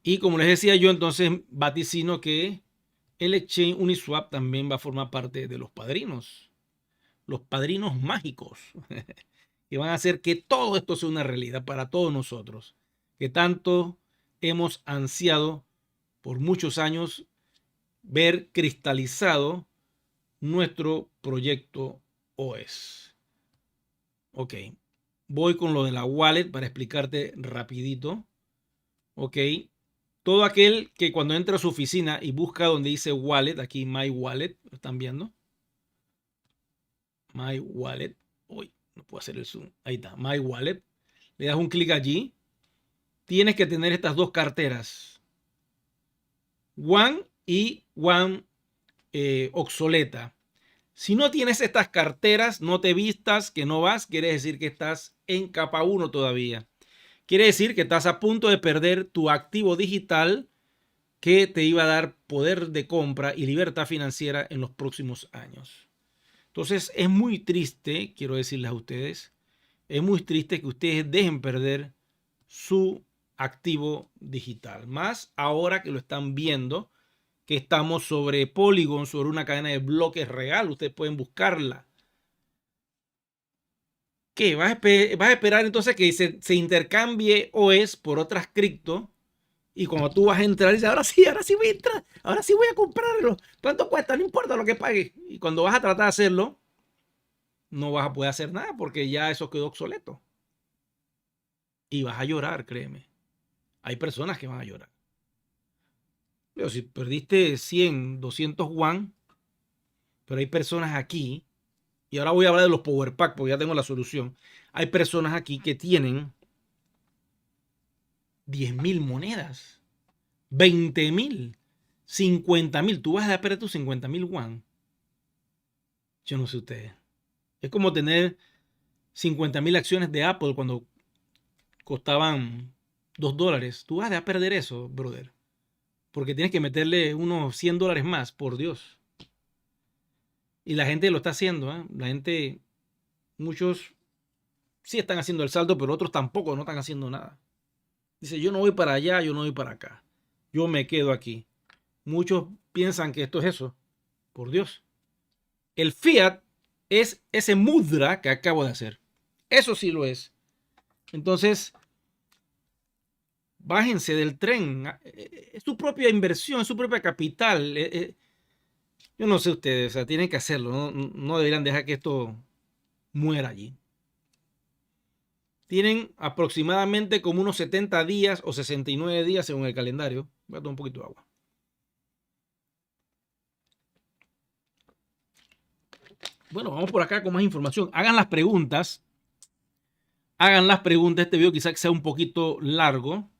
Y como les decía yo, entonces vaticino que el exchange Uniswap también va a formar parte de los padrinos mágicos, que van a hacer que todo esto sea una realidad para todos nosotros, que tanto hemos ansiado por muchos años ver cristalizado nuestro proyecto OS. Ok, voy con lo de la wallet para explicarte rapidito. Ok, todo aquel que cuando entra a su oficina y busca donde dice wallet, aquí My Wallet, ¿lo están viendo? My Wallet. Uy, no puedo hacer el zoom. Ahí está, My Wallet. Le das un clic allí. Tienes que tener estas dos carteras. One y One obsoleta. Si no tienes estas carteras, no te vistas que no vas, quiere decir que estás en capa 1 todavía. Quiere decir que estás a punto de perder tu activo digital que te iba a dar poder de compra y libertad financiera en los próximos años. Entonces es muy triste, quiero decirles a ustedes, es muy triste que ustedes dejen perder su activo digital. Más ahora que lo están viendo, que estamos sobre Polygon, sobre una cadena de bloques real. Ustedes pueden buscarla. ¿Qué? ¿Vas a esperar entonces que se intercambie OS por otras cripto? Y cuando tú vas a entrar, dices, ahora sí voy a entrar, ahora sí voy a comprarlo. ¿Cuánto cuesta? No importa lo que pague. Y cuando vas a tratar de hacerlo, no vas a poder hacer nada porque ya eso quedó obsoleto. Y vas a llorar, créeme. Hay personas que van a llorar. Pero si perdiste 100, 200 One, pero hay personas aquí, y ahora voy a hablar de los Power Pack porque ya tengo la solución. Hay personas aquí que tienen 10.000 monedas, 20.000, 50.000. Tú vas a perder tus 50.000 One. Yo no sé ustedes. Es como tener 50.000 acciones de Apple cuando costaban $2. Tú vas a perder eso, brother. Porque tienes que meterle unos $100 más, por Dios. Y la gente lo está haciendo, ¿eh? La gente, muchos sí están haciendo el saldo, pero otros tampoco, no están haciendo nada. Dice, yo no voy para allá, yo no voy para acá. Yo me quedo aquí. Muchos piensan que esto es eso. Por Dios. El fiat es ese mudra que acabo de hacer. Eso sí lo es. Entonces, bájense del tren. Es su propia inversión, es su propia capital. Yo no sé ustedes, o sea, tienen que hacerlo. No deberían dejar que esto muera allí. Tienen aproximadamente como unos 70 días o 69 días según el calendario. Voy a tomar un poquito de agua. Bueno, vamos por acá con más información. Hagan las preguntas. Hagan las preguntas. Este video quizás sea un poquito largo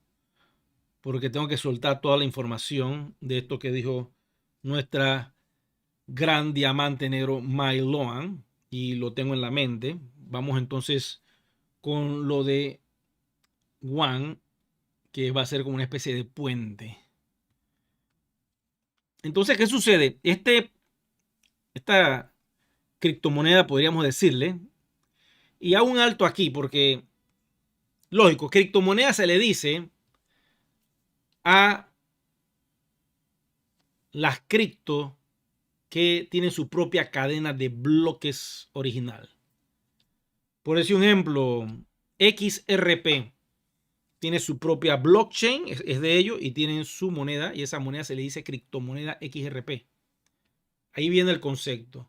porque tengo que soltar toda la información de esto que dijo nuestra gran diamante negro Mailoan y lo tengo en la mente. Vamos entonces con lo de One, que va a ser como una especie de puente. Entonces, ¿qué sucede? Esta criptomoneda, podríamos decirle, y hago un alto aquí porque, lógico, criptomoneda se le dice a las cripto que tienen su propia cadena de bloques original. Por ejemplo, XRP tiene su propia blockchain, es de ellos, y tienen su moneda, y esa moneda se le dice criptomoneda XRP. Ahí viene el concepto.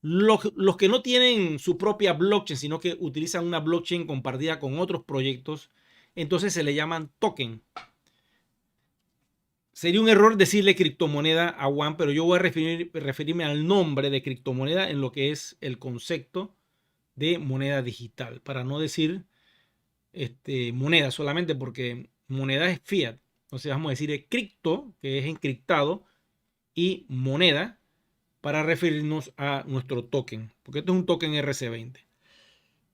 Los que no tienen su propia blockchain, sino que utilizan una blockchain compartida con otros proyectos, entonces se le llaman token. sería un error decirle criptomoneda a Juan, pero yo voy a referirme al nombre de criptomoneda en lo que es el concepto de moneda digital, para no decir moneda solamente, porque moneda es fiat. Entonces vamos a decir cripto, que es encriptado, y moneda para referirnos a nuestro token, porque esto es un token RC20.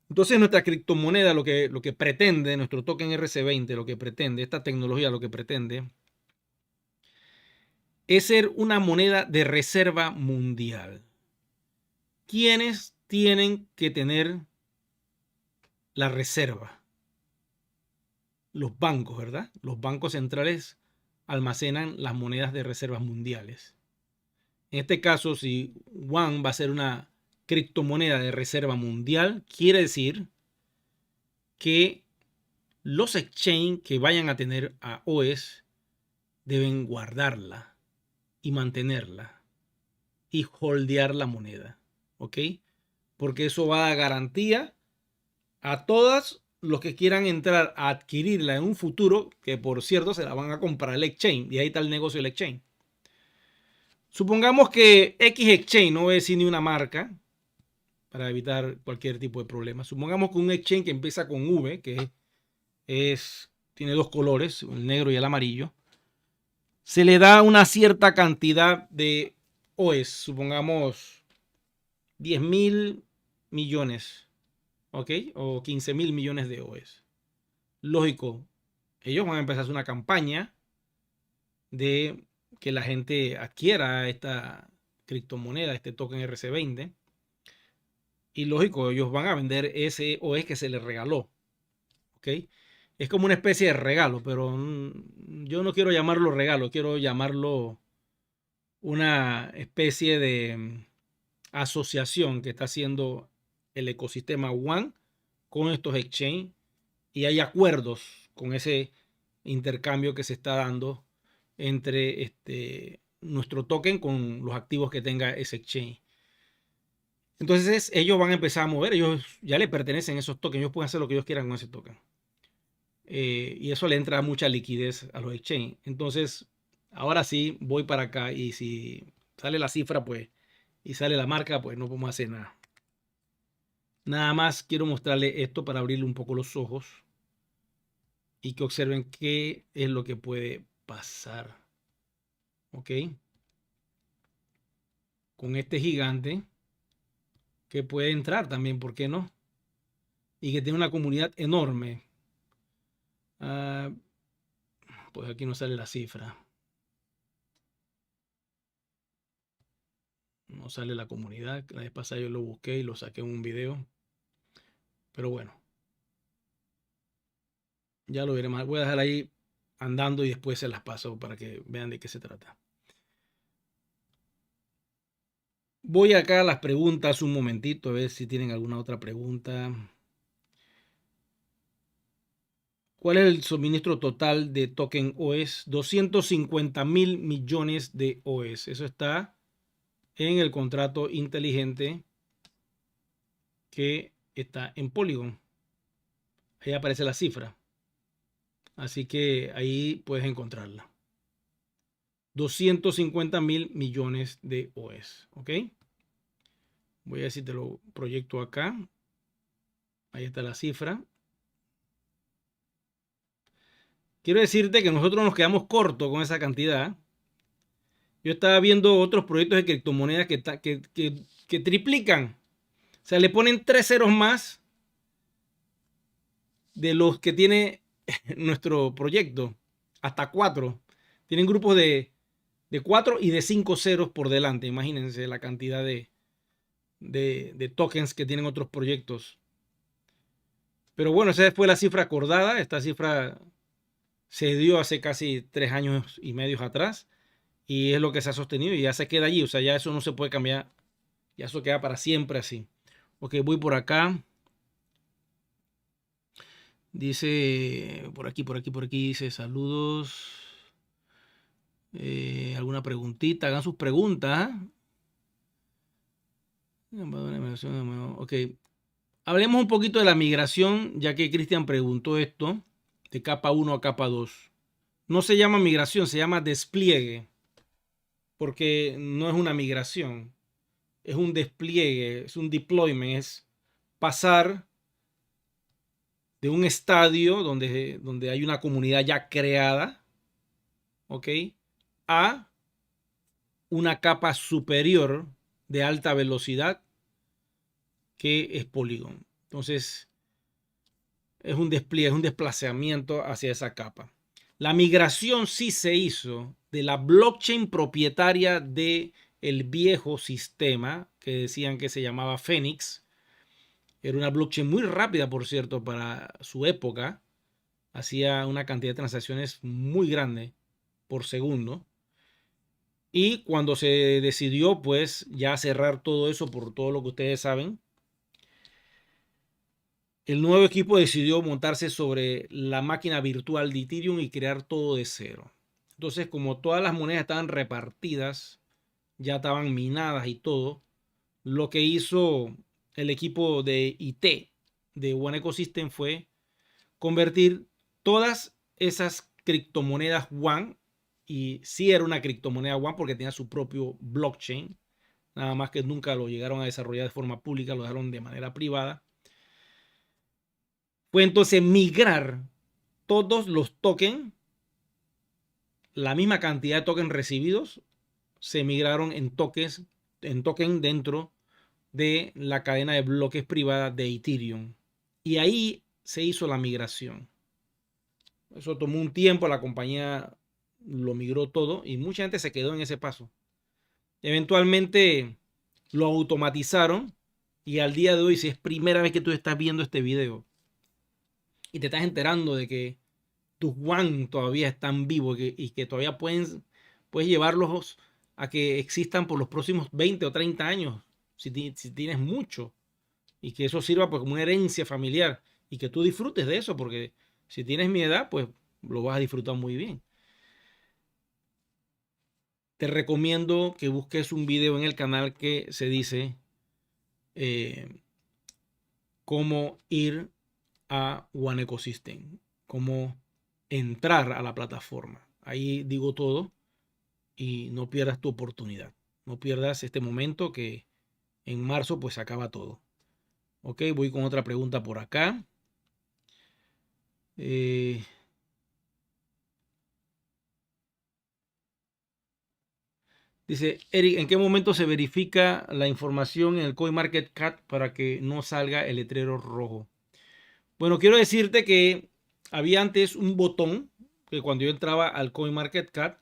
Entonces nuestra criptomoneda lo que pretende, nuestro token RC20, lo que pretende, esta tecnología lo que pretende es ser una moneda de reserva mundial. ¿Quiénes tienen que tener la reserva? Los bancos, ¿verdad? Los bancos centrales almacenan las monedas de reservas mundiales. En este caso, si Juan va a ser una criptomoneda de reserva mundial, quiere decir que los exchange que vayan a tener a OS deben guardarla y mantenerla y holdear la moneda, ¿ok? Porque eso va a dar garantía a todos los que quieran entrar a adquirirla en un futuro, que por cierto se la van a comprar el exchange, y ahí está el negocio del exchange. Supongamos que X exchange, no voy a decir ni una marca para evitar cualquier tipo de problema. Supongamos que un exchange que empieza con V, que tiene dos colores, el negro y el amarillo, se le da una cierta cantidad de OES, supongamos 10.000 millones, ¿ok? O 15.000 millones de OES. Lógico, ellos van a empezar una campaña de que la gente adquiera esta criptomoneda, este token RC20. Y lógico, ellos van a vender ese OES que se les regaló, ¿ok? Es como una especie de regalo, pero yo no quiero llamarlo regalo, quiero llamarlo una especie de asociación que está haciendo el ecosistema One con estos exchange, y hay acuerdos con ese intercambio que se está dando entre nuestro token con los activos que tenga ese exchange. Entonces ellos van a empezar a mover, ellos ya le pertenecen esos tokens, ellos pueden hacer lo que ellos quieran con ese token. Y eso le entra mucha liquidez a los exchange. Entonces, ahora sí voy para acá, y si sale la cifra, pues, y sale la marca, pues no podemos hacer nada. Nada más quiero mostrarle esto para abrirle un poco los ojos y que observen qué es lo que puede pasar. ¿Ok? Con este gigante que puede entrar también, ¿por qué no? Y que tiene una comunidad enorme. Pues aquí no sale la cifra. No sale la comunidad. La vez pasada yo lo busqué y lo saqué en un video. Pero bueno. Ya lo veré más. Voy a dejar ahí andando y después se las paso para que vean de qué se trata. Voy acá a las preguntas un momentito, a ver si tienen alguna otra pregunta. ¿Cuál es el suministro total de token OES? 250.000 millones de OES. Eso está en el contrato inteligente que está en Polygon. Ahí aparece la cifra. Así que ahí puedes encontrarla. 250.000 millones de OES. ¿Ok? Voy a ver si te lo proyecto acá. Ahí está la cifra. Quiero decirte que nosotros nos quedamos cortos con esa cantidad. Yo estaba viendo otros proyectos de criptomonedas que triplican. O sea, le ponen 3 ceros más de los que tiene nuestro proyecto. Hasta 4. Tienen grupos de 4 y de 5 ceros por delante. Imagínense la cantidad de tokens que tienen otros proyectos. Pero bueno, esa fue la cifra acordada. Esta cifra se dio hace casi 3 años y medio atrás. Y es lo que se ha sostenido y ya se queda allí. O sea, ya eso no se puede cambiar. Ya eso queda para siempre así. Ok, voy por acá. Dice, por aquí, dice, saludos. ¿Alguna preguntita? Hagan sus preguntas. Ok. Hablemos un poquito de la migración, ya que Cristian preguntó esto, de capa 1 a capa 2. No se llama migración, se llama despliegue, porque no es una migración, es un despliegue, es un deployment, es pasar de un estadio donde hay una comunidad ya creada, ¿ok? A una capa superior de alta velocidad que es Polygon. Entonces, es un despliegue, es un desplazamiento hacia esa capa. La migración sí se hizo de la blockchain propietaria de el viejo sistema que decían que se llamaba Phoenix. Era una blockchain muy rápida, por cierto, para su época. Hacía una cantidad de transacciones muy grande por segundo. Y cuando se decidió, pues, ya cerrar todo eso por todo lo que ustedes saben, el nuevo equipo decidió montarse sobre la máquina virtual de Ethereum y crear todo de cero. Entonces, como todas las monedas estaban repartidas, ya estaban minadas y todo, lo que hizo el equipo de IT de One Ecosystem fue convertir todas esas criptomonedas One, y sí era una criptomoneda One porque tenía su propio blockchain, nada más que nunca lo llegaron a desarrollar de forma pública, lo dejaron de manera privada. Fue entonces migrar todos los tokens, la misma cantidad de tokens recibidos, se migraron en token dentro de la cadena de bloques privada de Ethereum. Y ahí se hizo la migración. Eso tomó un tiempo, la compañía lo migró todo y mucha gente se quedó en ese paso. Eventualmente lo automatizaron y al día de hoy, si es primera vez que tú estás viendo este video y te estás enterando de que tus One todavía están vivos y que todavía puedes llevarlos a que existan por los próximos 20 o 30 años, si tienes mucho, y que eso sirva pues como una herencia familiar y que tú disfrutes de eso, porque si tienes mi edad, pues lo vas a disfrutar muy bien. Te recomiendo que busques un video en el canal que se dice cómo ir a One Ecosystem, cómo entrar a la plataforma. Ahí digo todo y no pierdas tu oportunidad. No pierdas este momento que en marzo pues acaba todo. Ok, voy con otra pregunta por acá. Dice Eric, ¿en qué momento se verifica la información en el CoinMarketCap para que no salga el letrero rojo? Bueno, quiero decirte que había antes un botón que cuando yo entraba al CoinMarketCap,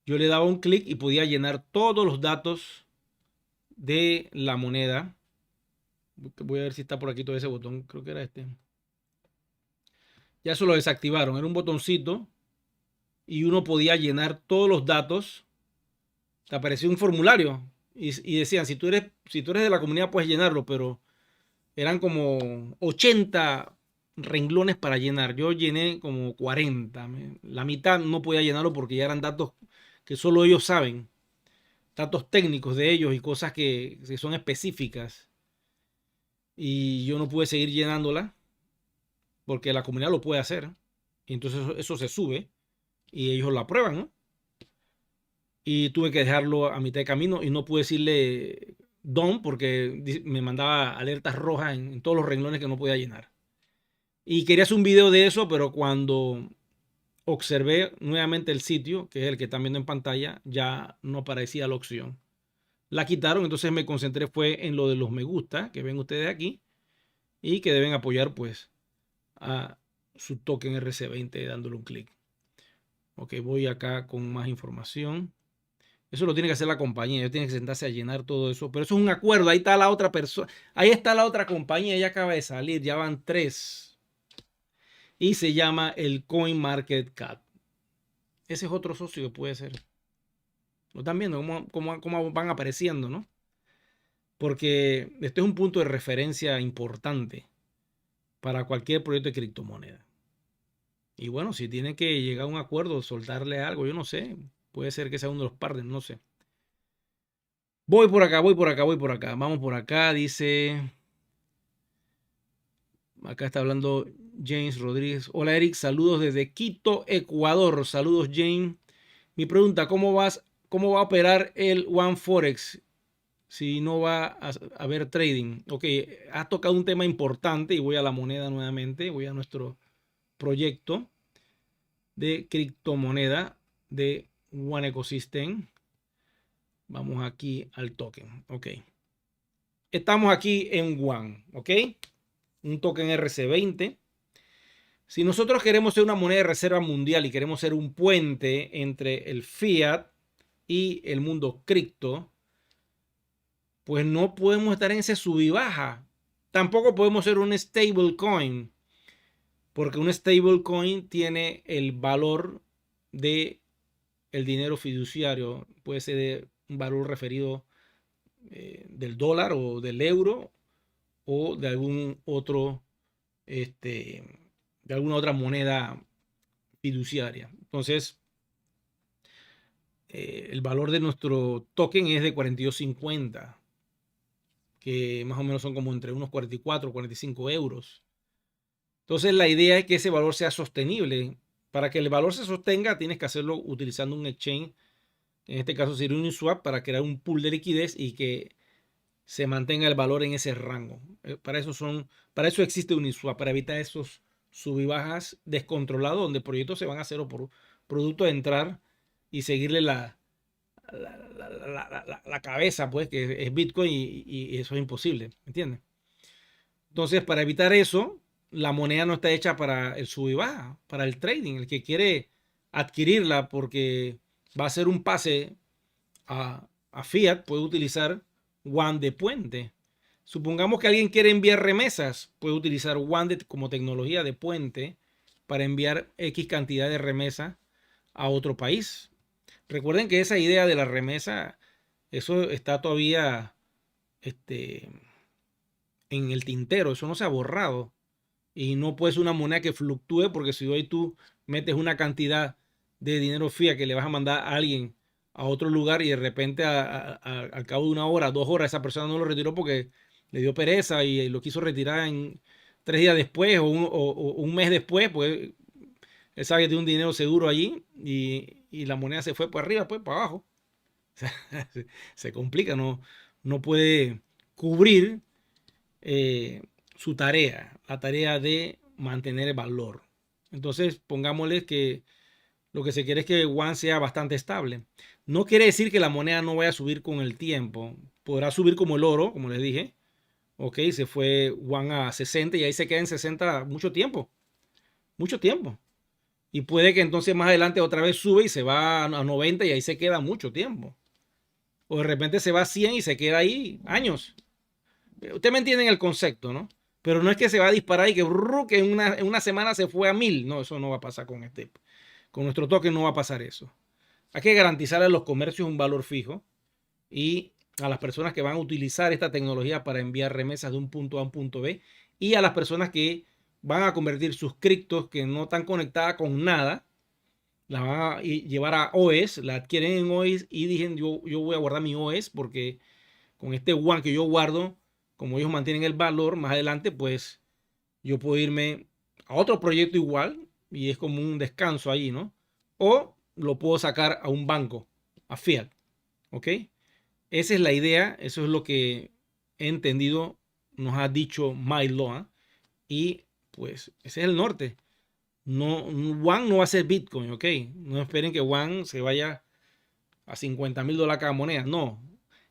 yo le daba un clic y podía llenar todos los datos de la moneda. Voy a ver si está por aquí todo ese botón. Creo que era este. Ya eso lo desactivaron. Era un botoncito y uno podía llenar todos los datos. Te aparecía un formulario y decían, si tú eres de la comunidad puedes llenarlo, pero eran como 80 renglones para llenar. Yo llené como 40. La mitad no podía llenarlo porque ya eran datos que solo ellos saben. Datos técnicos de ellos y cosas que son específicas. Y yo no pude seguir llenándola porque la comunidad lo puede hacer. Y entonces eso se sube y ellos lo aprueban, ¿no? Y tuve que dejarlo a mitad de camino y no pude decirle don porque me mandaba alertas rojas en todos los renglones que no podía llenar. Y quería hacer un video de eso, pero cuando observé nuevamente el sitio, que es el que están viendo en pantalla, ya no aparecía la opción. La quitaron, entonces me concentré fue en lo de los me gusta, que ven ustedes aquí, y que deben apoyar pues a su token RC20 dándole un clic. Ok, voy acá con más información. Eso lo tiene que hacer la compañía, ellos tienen que sentarse a llenar todo eso, pero eso es un acuerdo, ahí está la otra persona, ahí está la otra compañía, ya acaba de salir, ya van 3. Y se llama el CoinMarketCap. Ese es otro socio que puede ser. Lo están viendo cómo van apareciendo, ¿no? Porque este es un punto de referencia importante para cualquier proyecto de criptomoneda. Y bueno, si tienen que llegar a un acuerdo, soltarle algo, yo no sé. Puede ser que sea uno de los partners, no sé. Voy por acá. Vamos por acá. Dice. Acá está hablando James Rodríguez. Hola Eric, saludos desde Quito, Ecuador. Saludos James. Mi pregunta, ¿cómo va a operar el One Forex si no va a haber trading? Ok, has tocado un tema importante y voy a la moneda nuevamente. Voy a nuestro proyecto de criptomoneda de One Ecosystem. Vamos aquí al token. Ok. Estamos aquí en One. Ok. Un token RC20. Si nosotros queremos ser una moneda de reserva mundial y queremos ser un puente entre el fiat y el mundo cripto, pues no podemos estar en ese sub y baja. Tampoco podemos ser un stablecoin, porque un stablecoin tiene el valor de el dinero fiduciario. Puede ser un valor referido del dólar o del euro o de algún otro, de alguna otra moneda fiduciaria. Entonces, el valor de nuestro token es de 42.50, que más o menos son como entre unos 44 45 euros. Entonces, la idea es que ese valor sea sostenible. Para que el valor se sostenga, tienes que hacerlo utilizando un exchange. En este caso sería un Uniswap, para crear un pool de liquidez y que se mantenga el valor en ese rango. Para eso existe Uniswap, para evitar esos sub y bajas descontrolados, donde proyectos se van a cero por producto de entrar y seguirle la cabeza, pues, que es Bitcoin, y eso es imposible, ¿me entiendes? Entonces, para evitar eso, la moneda no está hecha para el sub y baja, para el trading. El que quiere adquirirla porque va a hacer un pase a fiat puede utilizar One de puente. Supongamos que alguien quiere enviar remesas, puede utilizar One como tecnología de puente para enviar X cantidad de remesas a otro país. Recuerden que esa idea de la remesa, eso está todavía en el tintero, eso no se ha borrado. Y no puede ser una moneda que fluctúe, porque si hoy tú metes una cantidad de dinero fiat que le vas a mandar a alguien a otro lugar y de repente al cabo de 1 hora, 2 horas, esa persona no lo retiró porque le dio pereza y lo quiso retirar en 3 días después o un mes después, pues él sabe que tiene un dinero seguro allí y la moneda se fue para arriba, pues para abajo. Se complica, no puede cubrir su tarea, la tarea de mantener el valor. Entonces, pongámosle que lo que se quiere es que One sea bastante estable. No quiere decir que la moneda no vaya a subir con el tiempo. Podrá subir como el oro, como les dije. Ok, se fue One a 60 y ahí se queda en 60 mucho tiempo. Mucho tiempo. Y puede que entonces más adelante otra vez sube y se va a 90 y ahí se queda mucho tiempo. O de repente se va a 100 y se queda ahí años. Ustedes me entienden el concepto, ¿no? Pero no es que se va a disparar y que en una semana se fue a 1000. No, eso no va a pasar con nuestro token no va a pasar eso. Hay que garantizar a los comercios un valor fijo y a las personas que van a utilizar esta tecnología para enviar remesas de un punto A a un punto B, y a las personas que van a convertir sus criptos que no están conectadas con nada, la van a llevar a OS, la adquieren en OS y dicen yo voy a guardar mi OS porque con este One que yo guardo, como ellos mantienen el valor, más adelante pues yo puedo irme a otro proyecto igual y es como un descanso ahí, ¿no? O lo puedo sacar a un banco, a fiat, ¿ok? Esa es la idea, eso es lo que he entendido, nos ha dicho Milo, ¿eh? Y pues ese es el norte. No, One no va a ser Bitcoin, ¿ok? No esperen que One se vaya a $50,000 cada moneda, no.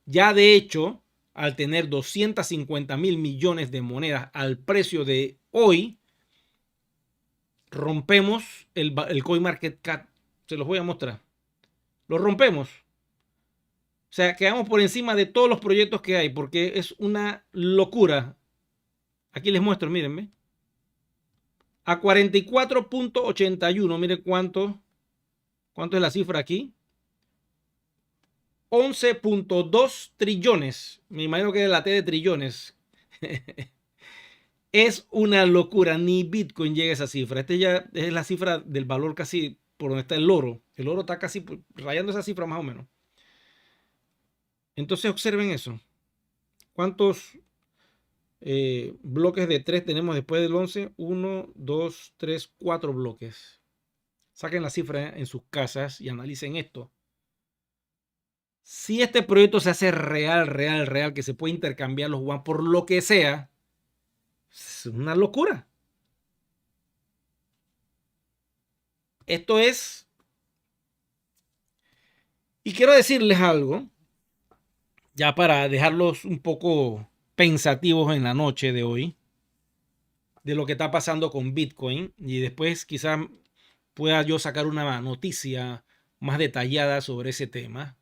Ya de hecho, al tener 250,000 millones de monedas al precio de hoy, rompemos el CoinMarketCap. Se los voy a mostrar. Lo rompemos. O sea, quedamos por encima de todos los proyectos que hay porque es una locura. Aquí les muestro, mírenme. A 44.81, miren cuánto es la cifra aquí. 11.2 trillones. Me imagino que es la T de trillones. Es una locura. Ni Bitcoin llega a esa cifra. Este ya es la cifra del valor casi por donde está el oro. El oro está casi rayando esa cifra más o menos. Entonces observen eso. ¿Cuántos Bloques de 3 tenemos después del 11. 1, 2, 3, 4 bloques. Saquen la cifra en sus casas y analicen esto. Si este proyecto se hace real, que se puede intercambiar los WAN por lo que sea, es una locura. Esto es... Y quiero decirles algo, ya para dejarlos un poco pensativos en la noche de hoy, de lo que está pasando con Bitcoin, y después quizás pueda yo sacar una noticia más detallada sobre ese tema.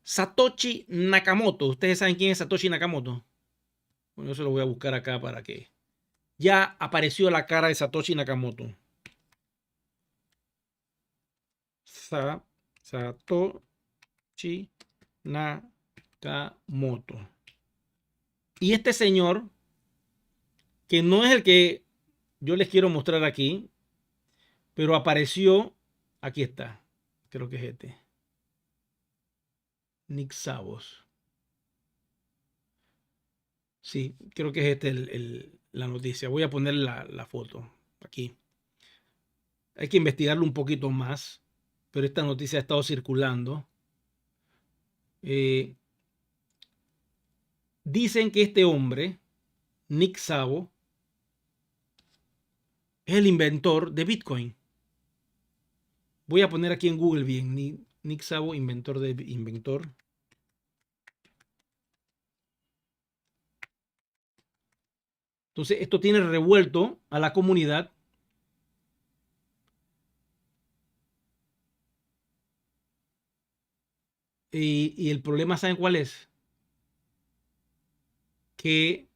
Satoshi Nakamoto. ¿Ustedes saben quién es Satoshi Nakamoto? Bueno, yo se lo voy a buscar acá para que... Ya apareció la cara de Satoshi Nakamoto. Satoshi Nakamoto. Y este señor, que no es el que yo les quiero mostrar aquí, pero apareció... Aquí está. Creo que es este. Nick Szabo. Sí, creo que es este la noticia. Voy a poner la foto aquí. Hay que investigarlo un poquito más, pero esta noticia ha estado circulando. Dicen que este hombre, Nick Szabo, es el inventor de Bitcoin. Voy a poner aquí en Google bien. Nick Szabo, inventor. Entonces, esto tiene revuelto a la comunidad. Y el problema, ¿saben cuál es? Que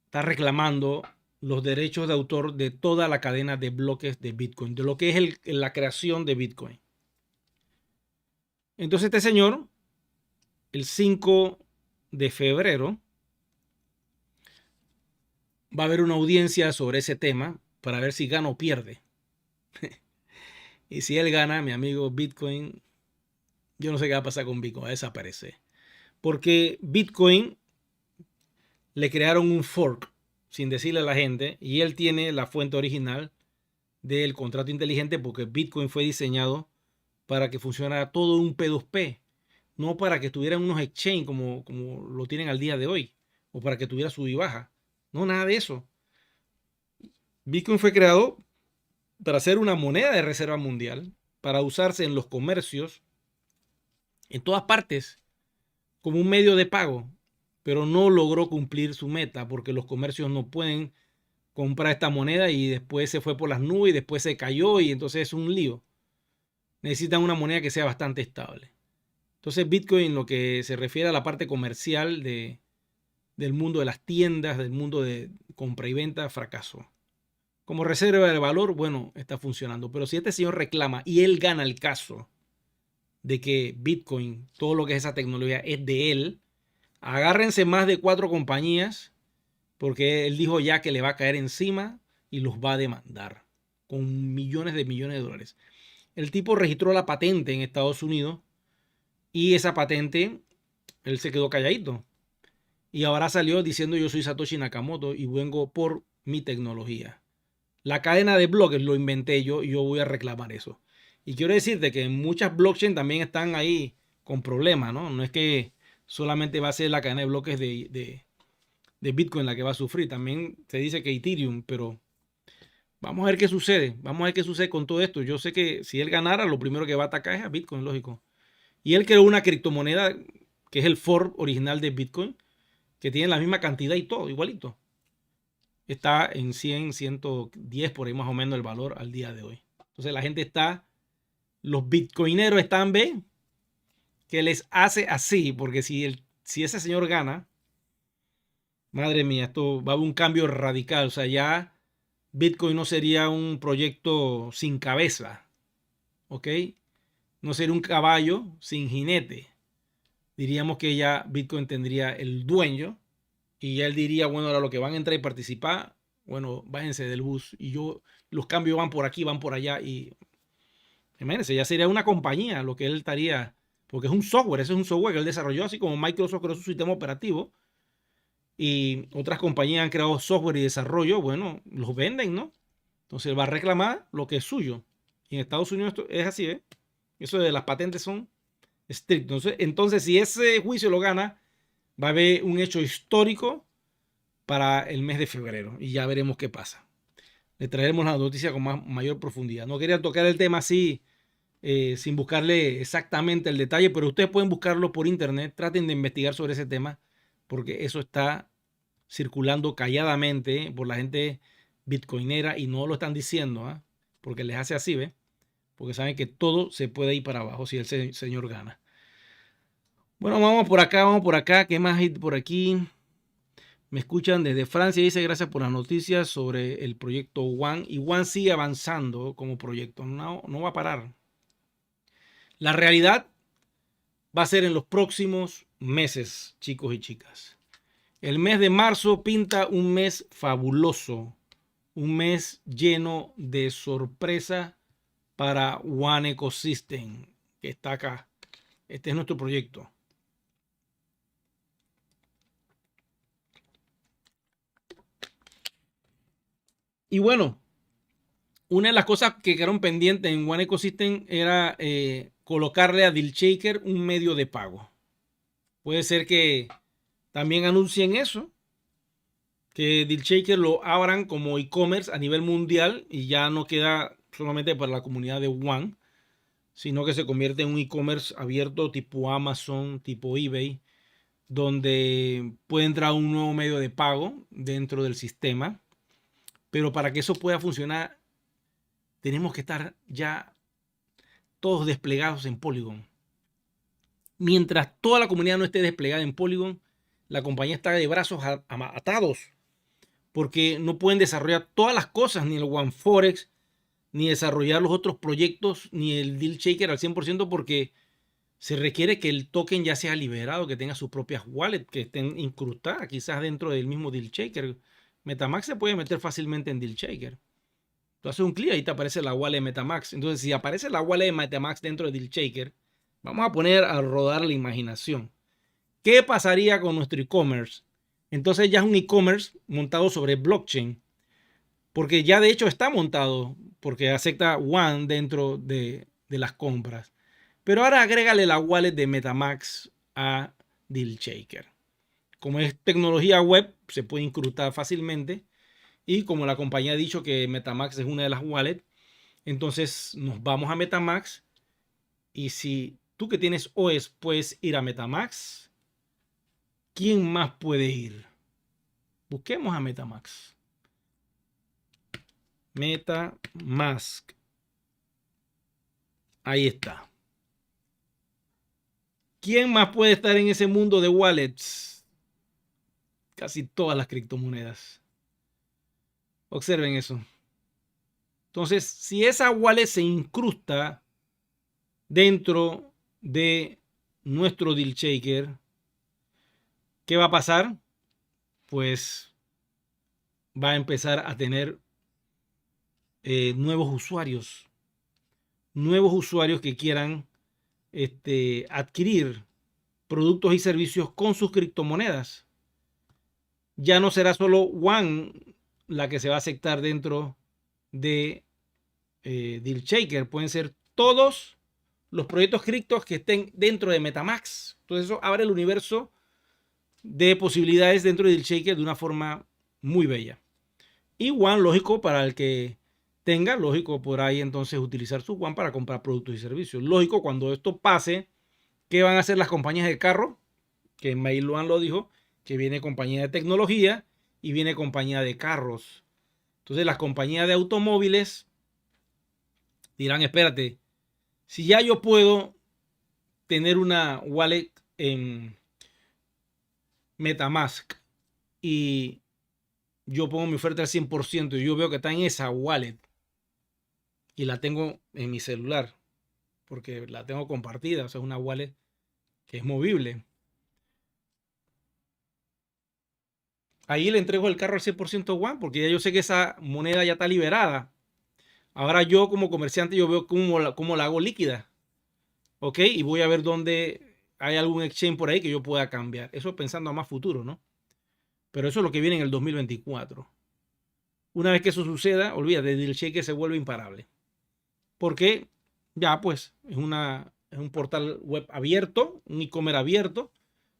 está reclamando los derechos de autor de toda la cadena de bloques de Bitcoin, de lo que es la creación de Bitcoin. Entonces este señor, el 5 de febrero, va a haber una audiencia sobre ese tema para ver si gana o pierde. Y si él gana, mi amigo, Bitcoin, yo no sé qué va a pasar con Bitcoin, va a desaparecer. Porque Bitcoin le crearon un fork sin decirle a la gente, y él tiene la fuente original del contrato inteligente, porque Bitcoin fue diseñado para que funcionara todo un P2P, no para que tuvieran unos exchange como lo tienen al día de hoy, o para que tuviera sub y baja. No, nada de eso. Bitcoin fue creado para ser una moneda de reserva mundial, para usarse en los comercios, en todas partes, como un medio de pago, pero no logró cumplir su meta porque los comercios no pueden comprar esta moneda y después se fue por las nubes y después se cayó y entonces es un lío. Necesitan una moneda que sea bastante estable. Entonces Bitcoin, lo que se refiere a la parte comercial del mundo de las tiendas, del mundo de compra y venta, fracasó. Como reserva de valor, bueno, está funcionando. Pero si este señor reclama y él gana el caso de que Bitcoin, todo lo que es esa tecnología es de él, agárrense más de 4 compañías porque él dijo ya que le va a caer encima y los va a demandar con millones de dólares. El tipo registró la patente en Estados Unidos y esa patente, él se quedó calladito. Y ahora salió diciendo yo soy Satoshi Nakamoto y vengo por mi tecnología. La cadena de bloques lo inventé yo y yo voy a reclamar eso. Y quiero decirte que muchas blockchain también están ahí con problemas, ¿no? No es que solamente va a ser la cadena de bloques de Bitcoin la que va a sufrir. También se dice que Ethereum, pero vamos a ver qué sucede. Vamos a ver qué sucede con todo esto. Yo sé que si él ganara, lo primero que va a atacar es a Bitcoin, lógico. Y él creó una criptomoneda que es el fork original de Bitcoin, que tiene la misma cantidad y todo, igualito. Está en 100, 110 por ahí más o menos el valor al día de hoy. Entonces la gente está, los bitcoineros están, ¿ven? Que les hace así, porque si ese señor gana, madre mía, esto va a haber un cambio radical. O sea, ya Bitcoin no sería un proyecto sin cabeza, ¿ok? No sería un caballo sin jinete. Diríamos que ya Bitcoin tendría el dueño y ya él diría, bueno, ahora lo que van a entrar y participar, bueno, bájense del bus y los cambios van por aquí, van por allá y imagínense, ya sería una compañía lo que él estaría, porque es un software, ese es un software que él desarrolló, así como Microsoft creó su sistema operativo, y otras compañías han creado software y desarrollo, bueno, los venden, ¿no? Entonces va a reclamar lo que es suyo. Y en Estados Unidos esto es así, ¿eh? Eso de las patentes son estrictos. Entonces, si ese juicio lo gana, va a haber un hecho histórico para el mes de febrero y ya veremos qué pasa. Le traeremos la noticia con mayor profundidad. No quería tocar el tema así, sin buscarle exactamente el detalle, pero ustedes pueden buscarlo por internet. Traten de investigar sobre ese tema, porque eso está circulando calladamente por la gente bitcoinera y no lo están diciendo, ¿eh? Porque les hace así, ¿ve? Porque saben que todo se puede ir para abajo si el señor gana. Bueno, vamos por acá. ¿Qué más hay por aquí? Me escuchan desde Francia. Dice gracias por las noticias sobre el proyecto One. Y One sigue avanzando como proyecto. No va a parar. La realidad va a ser en los próximos meses, chicos y chicas. El mes de marzo pinta un mes fabuloso. Un mes lleno de sorpresa para One Ecosystem, que está acá. Este es nuestro proyecto. Y bueno, una de las cosas que quedaron pendientes en One Ecosystem era colocarle a DealShaker un medio de pago. Puede ser que también anuncien eso, que DealShaker lo abran como e-commerce a nivel mundial y ya no queda solamente para la comunidad de One, sino que se convierte en un e-commerce abierto tipo Amazon, tipo eBay, donde puede entrar un nuevo medio de pago dentro del sistema. Pero para que eso pueda funcionar, tenemos que estar ya todos desplegados en Polygon. Mientras toda la comunidad no esté desplegada en Polygon, la compañía está de brazos atados, porque no pueden desarrollar todas las cosas, ni el OneForex, ni desarrollar los otros proyectos, ni el DealShaker al 100%, porque se requiere que el token ya sea liberado, que tenga sus propias wallets, que estén incrustadas quizás dentro del mismo DealShaker. MetaMask se puede meter fácilmente en DealShaker. Tú haces un clic y te aparece la wallet de MetaMask. Entonces, si aparece la wallet de MetaMask dentro de DealShaker, vamos a poner a rodar la imaginación. ¿Qué pasaría con nuestro e-commerce? Entonces ya es un e-commerce montado sobre blockchain, porque ya de hecho está montado, porque acepta One dentro de las compras. Pero ahora agrégale la wallet de MetaMask a DealShaker. Como es tecnología web, se puede incrustar fácilmente. Y como la compañía ha dicho que MetaMask es una de las wallets, entonces nos vamos a MetaMask. Y si tú que tienes OS puedes ir a MetaMask, ¿quién más puede ir? Busquemos a MetaMask. MetaMask. Ahí está. ¿Quién más puede estar en ese mundo de wallets? Casi todas las criptomonedas. Observen eso. Entonces, si esa wallet se incrusta dentro de nuestro DealShaker, ¿qué va a pasar? Pues va a empezar a tener nuevos usuarios que quieran adquirir productos y servicios con sus criptomonedas. Ya no será solo One la que se va a aceptar dentro de DealShaker. Pueden ser todos los proyectos criptos que estén dentro de MetaMask. Entonces eso abre el universo de posibilidades dentro de DealShaker de una forma muy bella. Y One, lógico, para el que tenga, lógico, por ahí entonces utilizar su One para comprar productos y servicios. Lógico, cuando esto pase, ¿qué van a hacer las compañías de carro? Que Meituan lo dijo, que viene compañía de tecnología y viene compañía de carros. Entonces las compañías de automóviles dirán, espérate, si ya yo puedo tener una wallet en MetaMask y yo pongo mi oferta al 100% y yo veo que está en esa wallet y la tengo en mi celular porque la tengo compartida, o sea, es una wallet que es movible. Ahí le entrego el carro al 100% One porque ya yo sé que esa moneda ya está liberada. Ahora yo como comerciante yo veo cómo la hago líquida. ¿Ok? Y voy a ver dónde hay algún exchange por ahí que yo pueda cambiar. Eso pensando a más futuro, ¿no? Pero eso es lo que viene en el 2024. Una vez que eso suceda, olvídate, DealShaker se vuelve imparable. Porque ya pues es un portal web abierto, un e-commerce abierto,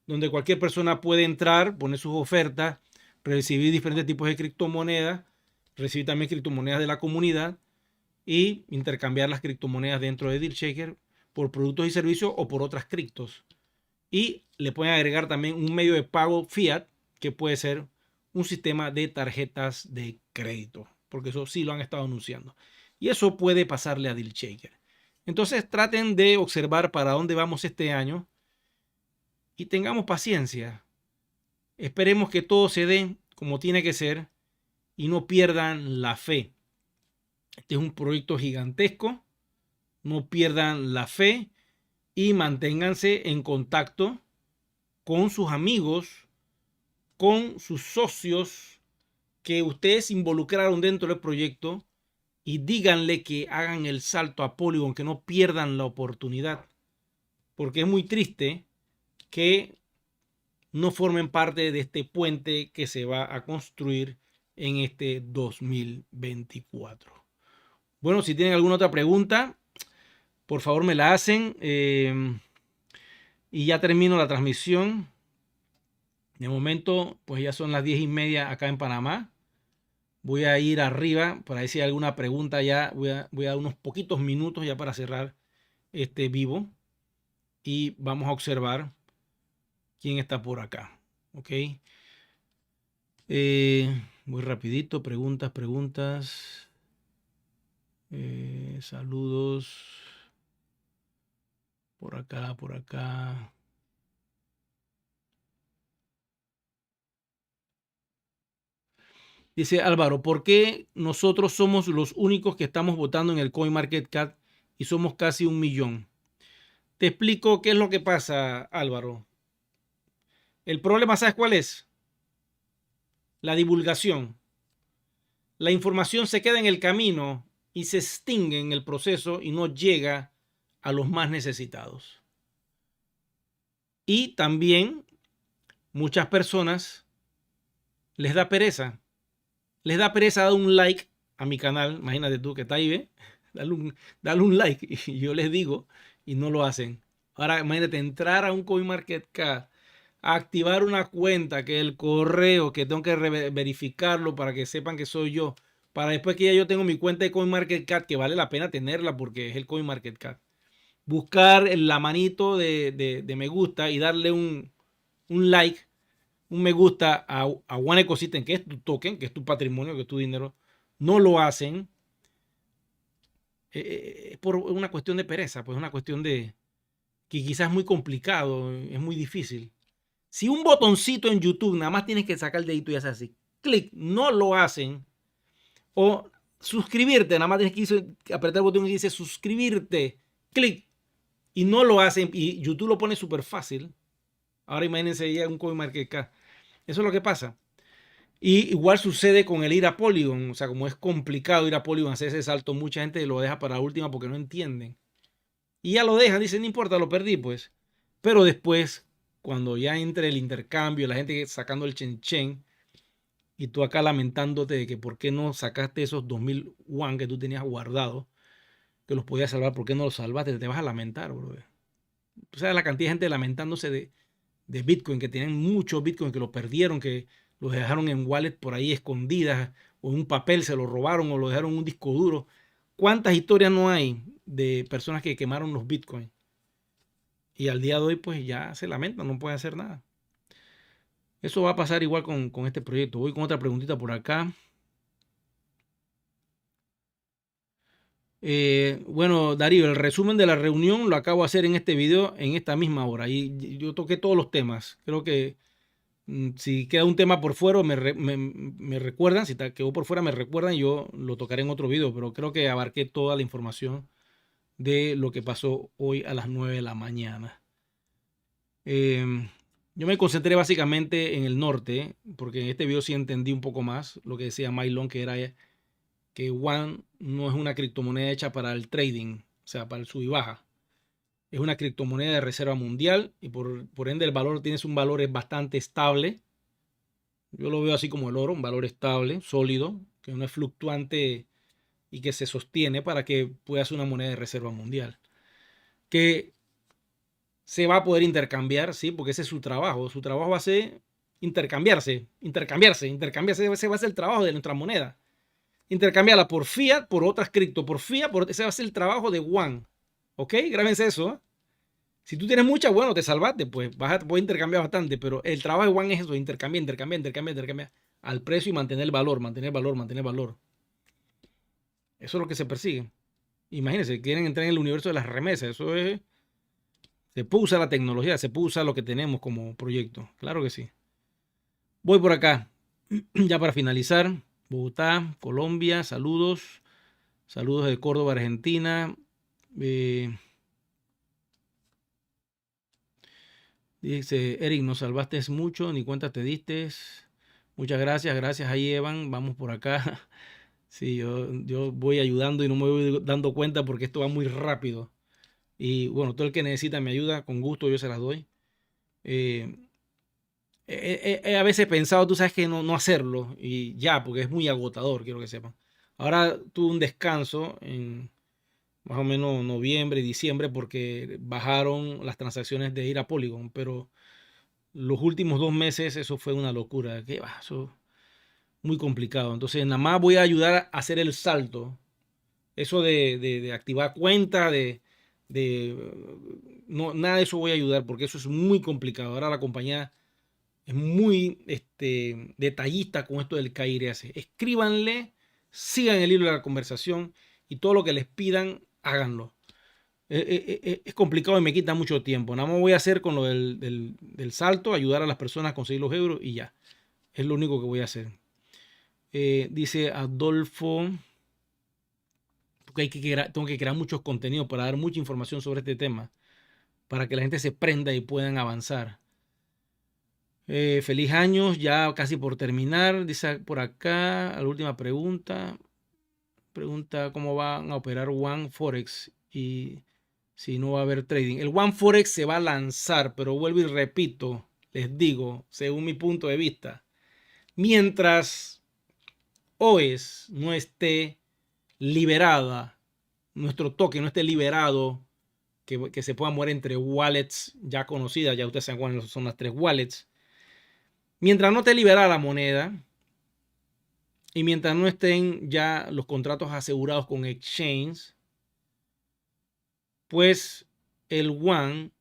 donde cualquier persona puede entrar, poner sus ofertas, recibir diferentes tipos de criptomonedas, recibir también criptomonedas de la comunidad y intercambiar las criptomonedas dentro de DealShaker por productos y servicios o por otras criptos. Y le pueden agregar también un medio de pago fiat que puede ser un sistema de tarjetas de crédito, porque eso sí lo han estado anunciando. Y eso puede pasarle a DealShaker. Entonces traten de observar para dónde vamos este año y tengamos paciencia. Esperemos que todo se dé como tiene que ser y no pierdan la fe. Este es un proyecto gigantesco. No pierdan la fe y manténganse en contacto con sus amigos, con sus socios que ustedes involucraron dentro del proyecto y díganle que hagan el salto a Polygon, que no pierdan la oportunidad. Porque es muy triste que no formen parte de este puente que se va a construir en este 2024. Bueno, si tienen alguna otra pregunta, por favor me la hacen. Y ya termino la transmisión. De momento, pues ya son las 10:30 acá en Panamá. Voy a ir arriba para ver si hay alguna pregunta ya. Voy a dar unos poquitos minutos ya para cerrar este vivo. Y vamos a observar quién está por acá. Ok. Muy rapidito. Preguntas. Saludos. Por acá. Dice Álvaro, ¿por qué nosotros somos los únicos que estamos votando en el CoinMarketCap y somos casi 1 millón? Te explico qué es lo que pasa, Álvaro. El problema, ¿sabes cuál es? La divulgación. La información se queda en el camino y se extingue en el proceso y no llega a los más necesitados. Y también muchas personas les da pereza. Les da pereza dar un like a mi canal. Imagínate tú que está ahí, ¿ves? Dale un like. Y yo les digo y no lo hacen. Ahora imagínate entrar a un CoinMarketCap, activar una cuenta, que el correo, que tengo que verificarlo para que sepan que soy yo. Para después que ya yo tengo mi cuenta de CoinMarketCap, que vale la pena tenerla porque es el CoinMarketCap. Buscar la manito de me gusta y darle un like, un me gusta a One Ecosystem, que es tu token, que es tu patrimonio, que es tu dinero. No lo hacen por una cuestión de pereza, pues una cuestión de que quizás es muy complicado, es muy difícil. Si un botoncito en YouTube nada más tienes que sacar el dedito y hacer así, clic, no lo hacen. O suscribirte, nada más tienes que apretar el botón y dice suscribirte, clic, y no lo hacen. Y YouTube lo pone súper fácil. Ahora imagínense ya un CoinMarketCap. Eso es lo que pasa. Y igual sucede con el ir a Polygon. O sea, como es complicado ir a Polygon, hacer ese salto, mucha gente lo deja para la última porque no entienden. Y ya lo dejan, dicen, no importa, lo perdí, pues. Pero después, cuando ya entre el intercambio, la gente sacando el chen, y tú acá lamentándote de que por qué no sacaste esos 2000 won que tú tenías guardados, que los podías salvar, ¿por qué no los salvaste? Te vas a lamentar, bro. Tú sabes la cantidad de gente lamentándose de Bitcoin, que tienen muchos Bitcoin que lo perdieron, que los dejaron en wallet por ahí escondidas, o en un papel se lo robaron, o lo dejaron en un disco duro. ¿Cuántas historias no hay de personas que quemaron los Bitcoin? Y al día de hoy, pues ya se lamentan, no pueden hacer nada. Eso va a pasar igual con este proyecto. Voy con otra preguntita por acá. Bueno, Darío, el resumen de la reunión lo acabo de hacer en este video en esta misma hora. Y yo toqué todos los temas. Creo que si queda un tema por fuera, me recuerdan. Si quedó por fuera, me recuerdan. Yo lo tocaré en otro video. Pero creo que abarqué toda la información de lo que pasó hoy a las 9 de la mañana. Yo me concentré básicamente en el norte, porque en este video sí entendí un poco más lo que decía Mylon, que era que One no es una criptomoneda hecha para el trading, o sea, para el sub y baja. Es una criptomoneda de reserva mundial y por ende el valor tiene un valor bastante estable. Yo lo veo así como el oro, un valor estable, sólido, que no es fluctuante y que se sostiene para que pueda ser una moneda de reserva mundial. Que se va a poder intercambiar, ¿sí? Porque ese es su trabajo. Su trabajo va a ser intercambiarse. Ese va a ser el trabajo de nuestra moneda. Intercambiarla por fiat, por otras cripto, por fiat, ese va a ser el trabajo de Juan. ¿Ok? Grábense eso, ¿eh? Si tú tienes mucha, bueno, te salvaste, pues vas a poder intercambiar bastante, pero el trabajo de Juan es eso, intercambiar al precio y mantener el valor, mantener valor, mantener valor. Eso es lo que se persigue. Imagínense, quieren entrar en el universo de las remesas, eso es, se puede usar la tecnología, se puede usar lo que tenemos como proyecto, claro que sí. Voy por acá, ya para finalizar, Bogotá, Colombia, saludos, saludos de Córdoba, Argentina. Dice Eric, nos salvaste mucho, ni cuenta te diste. Muchas gracias, gracias ahí, Evan. Vamos por acá. Sí, yo voy ayudando y no me voy dando cuenta porque esto va muy rápido. Y bueno, todo el que necesita mi ayuda, con gusto yo se las doy. He a veces pensado, tú sabes que no hacerlo y ya, porque es muy agotador, quiero que sepan. Ahora tuve un descanso en más o menos noviembre y diciembre porque bajaron las transacciones de ir a Polygon, pero los últimos 2 meses eso fue una locura. ¿Qué va? Eso muy complicado. Entonces, nada más voy a ayudar a hacer el salto. Eso de activar cuenta, no, nada de eso voy a ayudar porque eso es muy complicado. Ahora la compañía es muy detallista con esto del KYC. Escríbanle, sigan el hilo de la conversación y todo lo que les pidan, háganlo. Es complicado y me quita mucho tiempo. Nada más voy a hacer con lo del salto, ayudar a las personas a conseguir los euros y ya. Es lo único que voy a hacer. Dice Adolfo, porque tengo que crear muchos contenidos para dar mucha información sobre este tema, para que la gente se prenda y puedan avanzar. Feliz años, ya casi por terminar. Dice por acá, la última pregunta. Pregunta cómo van a operar One Forex y si no va a haber trading. El One Forex se va a lanzar, pero vuelvo y repito, les digo, según mi punto de vista, mientras OES no esté liberada, nuestro token no esté liberado, que se pueda mover entre wallets ya conocidas, ya ustedes saben cuáles son las 3 wallets. Mientras no esté liberada la moneda y mientras no estén ya los contratos asegurados con exchange, pues el One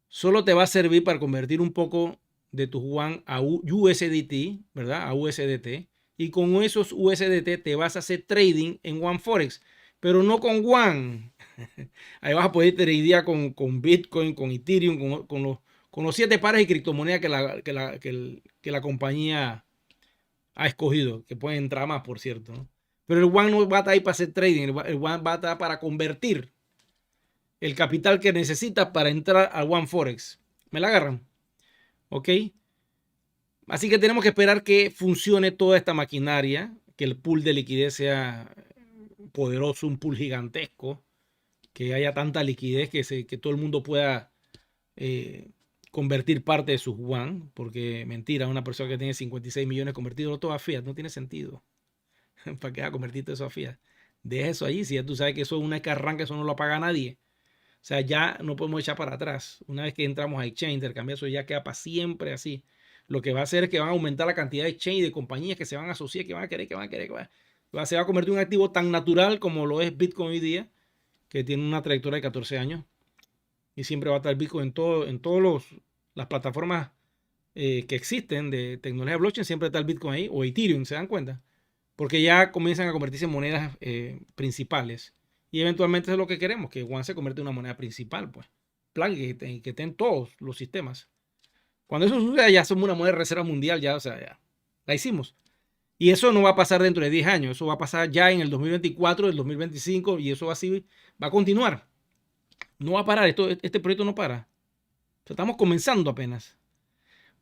solo te va a servir para convertir un poco de tus One a USDT, ¿verdad? A USDT. Y con esos USDT te vas a hacer trading en One Forex, pero no con One. Ahí vas a poder tradear con Bitcoin, con Ethereum, con los 7 pares de criptomonedas que la compañía ha escogido, que pueden entrar más, por cierto, ¿no? Pero el One no va a estar ahí para hacer trading, el One va a estar para convertir el capital que necesita para entrar al One Forex. ¿Me la agarran? ¿Ok? Así que tenemos que esperar que funcione toda esta maquinaria, que el pool de liquidez sea poderoso, un pool gigantesco, que haya tanta liquidez que todo el mundo pueda convertir parte de sus One, porque mentira, una persona que tiene 56 millones convertido todo a fiat no tiene sentido. ¿Para qué va a convertir todo eso a fiat? Deja eso allí, si ya tú sabes que eso una vez que arranca, eso no lo paga nadie. O sea, ya no podemos echar para atrás. Una vez que entramos a exchange, intercambiar, eso ya queda para siempre así. Lo que va a hacer es que van a aumentar la cantidad de exchange de compañías que se van a asociar, que van a querer. Se va a convertir en un activo tan natural como lo es Bitcoin hoy día, que tiene una trayectoria de 14 años. Y siempre va a estar Bitcoin en todas las plataformas que existen de tecnología blockchain. Siempre está el Bitcoin ahí, o Ethereum, ¿se dan cuenta? Porque ya comienzan a convertirse en monedas principales. Y eventualmente eso es lo que queremos, que One se convierta en una moneda principal, pues. Plan que estén todos los sistemas. Cuando eso suceda, ya somos una moneda de reserva mundial, ya, o sea, ya la hicimos. Y eso no va a pasar dentro de 10 años, eso va a pasar ya en el 2024, el 2025, y eso así va a continuar. No va a parar, este proyecto no para. O sea, estamos comenzando apenas.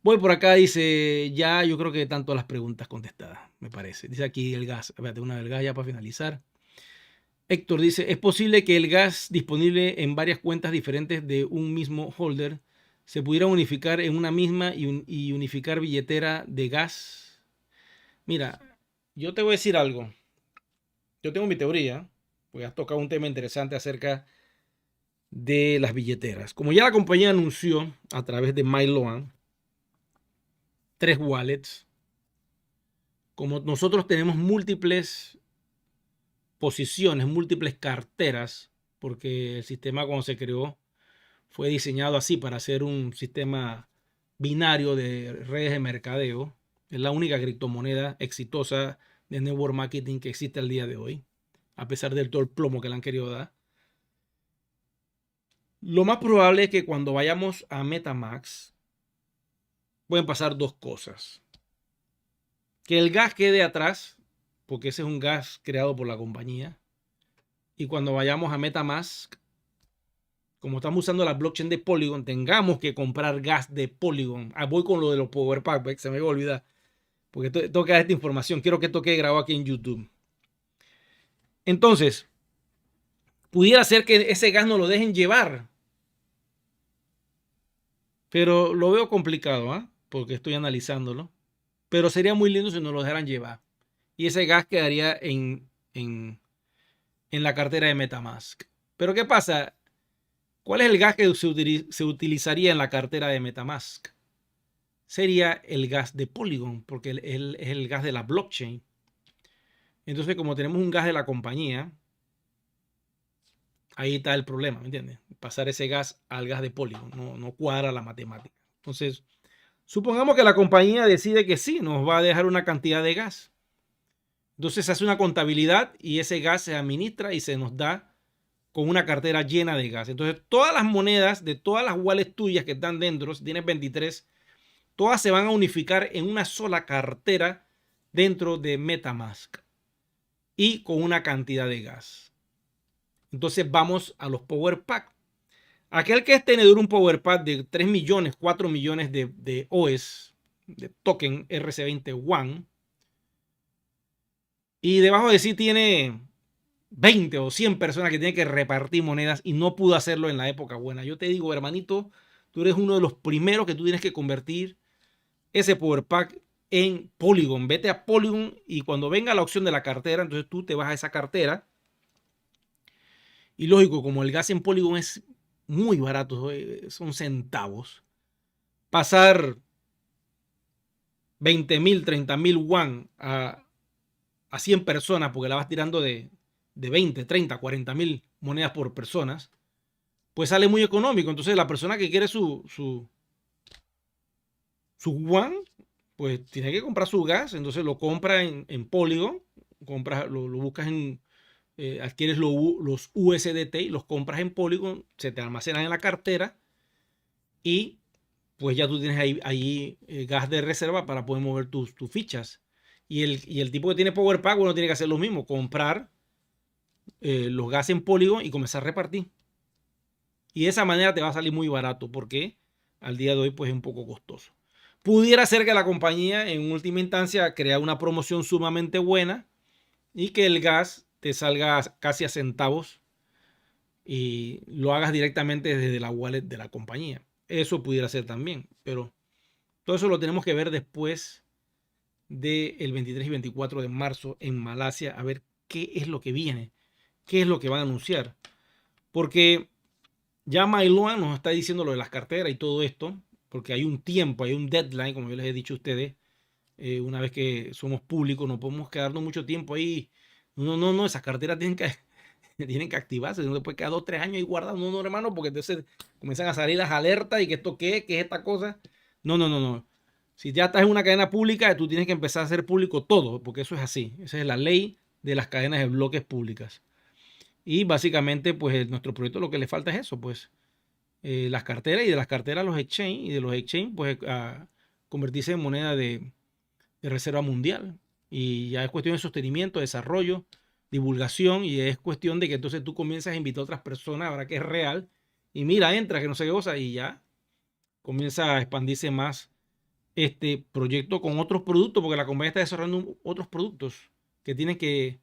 Voy por acá, dice, ya yo creo que están todas las preguntas contestadas, me parece. Dice aquí el gas, espérate, una del gas ya para finalizar. Héctor dice, ¿es posible que el gas disponible en varias cuentas diferentes de un mismo holder se pudiera unificar en una misma y unificar billetera de gas. Mira, yo te voy a decir algo. Yo tengo mi teoría, pues has tocado un tema interesante acerca de las billeteras. Como ya la compañía anunció a través de MyLoan, 3 wallets, como nosotros tenemos múltiples posiciones, múltiples carteras, porque el sistema cuando se creó fue diseñado así para hacer un sistema binario de redes de mercadeo. Es la única criptomoneda exitosa de network marketing que existe al día de hoy, a pesar del todo el plomo que le han querido dar. Lo más probable es que cuando vayamos a MetaMask pueden pasar dos cosas. Que el gas quede atrás, porque ese es un gas creado por la compañía. Y cuando vayamos a MetaMask, como estamos usando la blockchain de Polygon, tengamos que comprar gas de Polygon. Voy con lo de los Power Pack, se me va a olvidar. Porque tengo que dar esta información. Quiero que esto quede grabado aquí en YouTube. Entonces, pudiera ser que ese gas no lo dejen llevar. Pero lo veo complicado, ¿eh? Porque estoy analizándolo. Pero sería muy lindo si nos lo dejaran llevar. Y ese gas quedaría en la cartera de MetaMask. Pero ¿qué pasa? ¿Cuál es el gas que se utilizaría en la cartera de MetaMask? Sería el gas de Polygon, porque es el gas de la blockchain. Entonces, como tenemos un gas de la compañía, ahí está el problema, ¿me entiendes? Pasar ese gas al gas de Polygon, no cuadra la matemática. Entonces, supongamos que la compañía decide que sí, nos va a dejar una cantidad de gas. Entonces se hace una contabilidad y ese gas se administra y se nos da con una cartera llena de gas. Entonces, todas las monedas de todas las wallets tuyas que están dentro, si tienes 23, todas se van a unificar en una sola cartera dentro de MetaMask y con una cantidad de gas. Entonces vamos a los Power Pack. Aquel que es tenedor un Power Pack de 3 millones, 4 millones de OES, de token RC20 One, y debajo de sí tiene 20 o 100 personas que tienen que repartir monedas y no pudo hacerlo en la época buena. Yo te digo, hermanito, tú eres uno de los primeros que tú tienes que convertir ese Power Pack en Polygon. Vete a Polygon y cuando venga la opción de la cartera, entonces tú te vas a esa cartera. Y lógico, como el gas en Polygon es muy barato, son centavos, pasar 20.000, 30.000 WAN a 100 personas, porque la vas tirando de 20, 30, 40.000 monedas por personas, pues sale muy económico. Entonces la persona que quiere su WAN, pues tiene que comprar su gas, entonces lo compra en Polygon, lo buscas adquieres los USDT y los compras en Polygon, se te almacenan en la cartera y pues ya tú tienes ahí gas de reserva para poder mover tus fichas. Y el tipo que tiene Power Pack, bueno, tiene que hacer lo mismo, comprar los gas en Polygon y comenzar a repartir. Y de esa manera te va a salir muy barato porque al día de hoy pues es un poco costoso. Pudiera ser que la compañía en última instancia crea una promoción sumamente buena y que el gas te salga casi a centavos y lo hagas directamente desde la wallet de la compañía. Eso pudiera ser también, pero todo eso lo tenemos que ver después del 23 y 24 de marzo en Malasia, a ver qué es lo que viene, qué es lo que van a anunciar. Porque ya MyLoan nos está diciendo lo de las carteras y todo esto, porque hay un tiempo, hay un deadline, como yo les he dicho a ustedes, una vez que somos públicos, no podemos quedarnos mucho tiempo ahí. No, esas carteras tienen que activarse, no se puede quedar 2 3 años ahí guardado, no, hermano, porque entonces comienzan a salir las alertas y que esto qué es esta cosa. No. Si ya estás en una cadena pública, tú tienes que empezar a hacer público todo, porque eso es así. Esa es la ley de las cadenas de bloques públicas. Y básicamente, pues nuestro proyecto lo que le falta es eso, pues las carteras y de las carteras los exchange y de los exchange, pues a convertirse en moneda de reserva mundial. Y ya es cuestión de sostenimiento, desarrollo, divulgación y es cuestión de que entonces tú comienzas a invitar a otras personas, ahora que es real, y mira, entra, que no sé qué cosa, y ya comienza a expandirse más este proyecto con otros productos, porque la compañía está desarrollando otros productos que tienen que,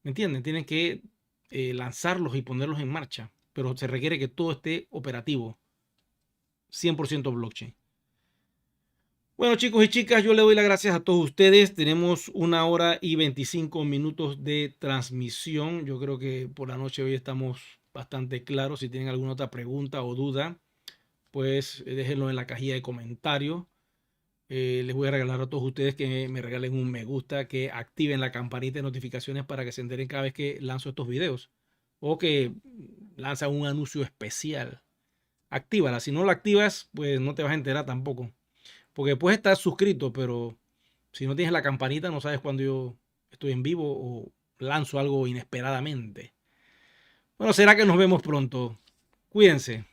¿me entienden? Tienen que lanzarlos y ponerlos en marcha, pero se requiere que todo esté operativo. 100% blockchain. Bueno, chicos y chicas, yo le doy las gracias a todos ustedes. Tenemos 1 hora y 25 minutos de transmisión. Yo creo que por la noche hoy estamos bastante claros. Si tienen alguna otra pregunta o duda, pues déjenlo en la cajilla de comentarios. Les voy a regalar a todos ustedes que me regalen un me gusta, que activen la campanita de notificaciones para que se enteren cada vez que lanzo estos videos o que lanza un anuncio especial. Actívala. Si no lo activas, pues no te vas a enterar tampoco. Porque puedes estar suscrito, pero si no tienes la campanita, no sabes cuando yo estoy en vivo o lanzo algo inesperadamente. Bueno, será que nos vemos pronto. Cuídense.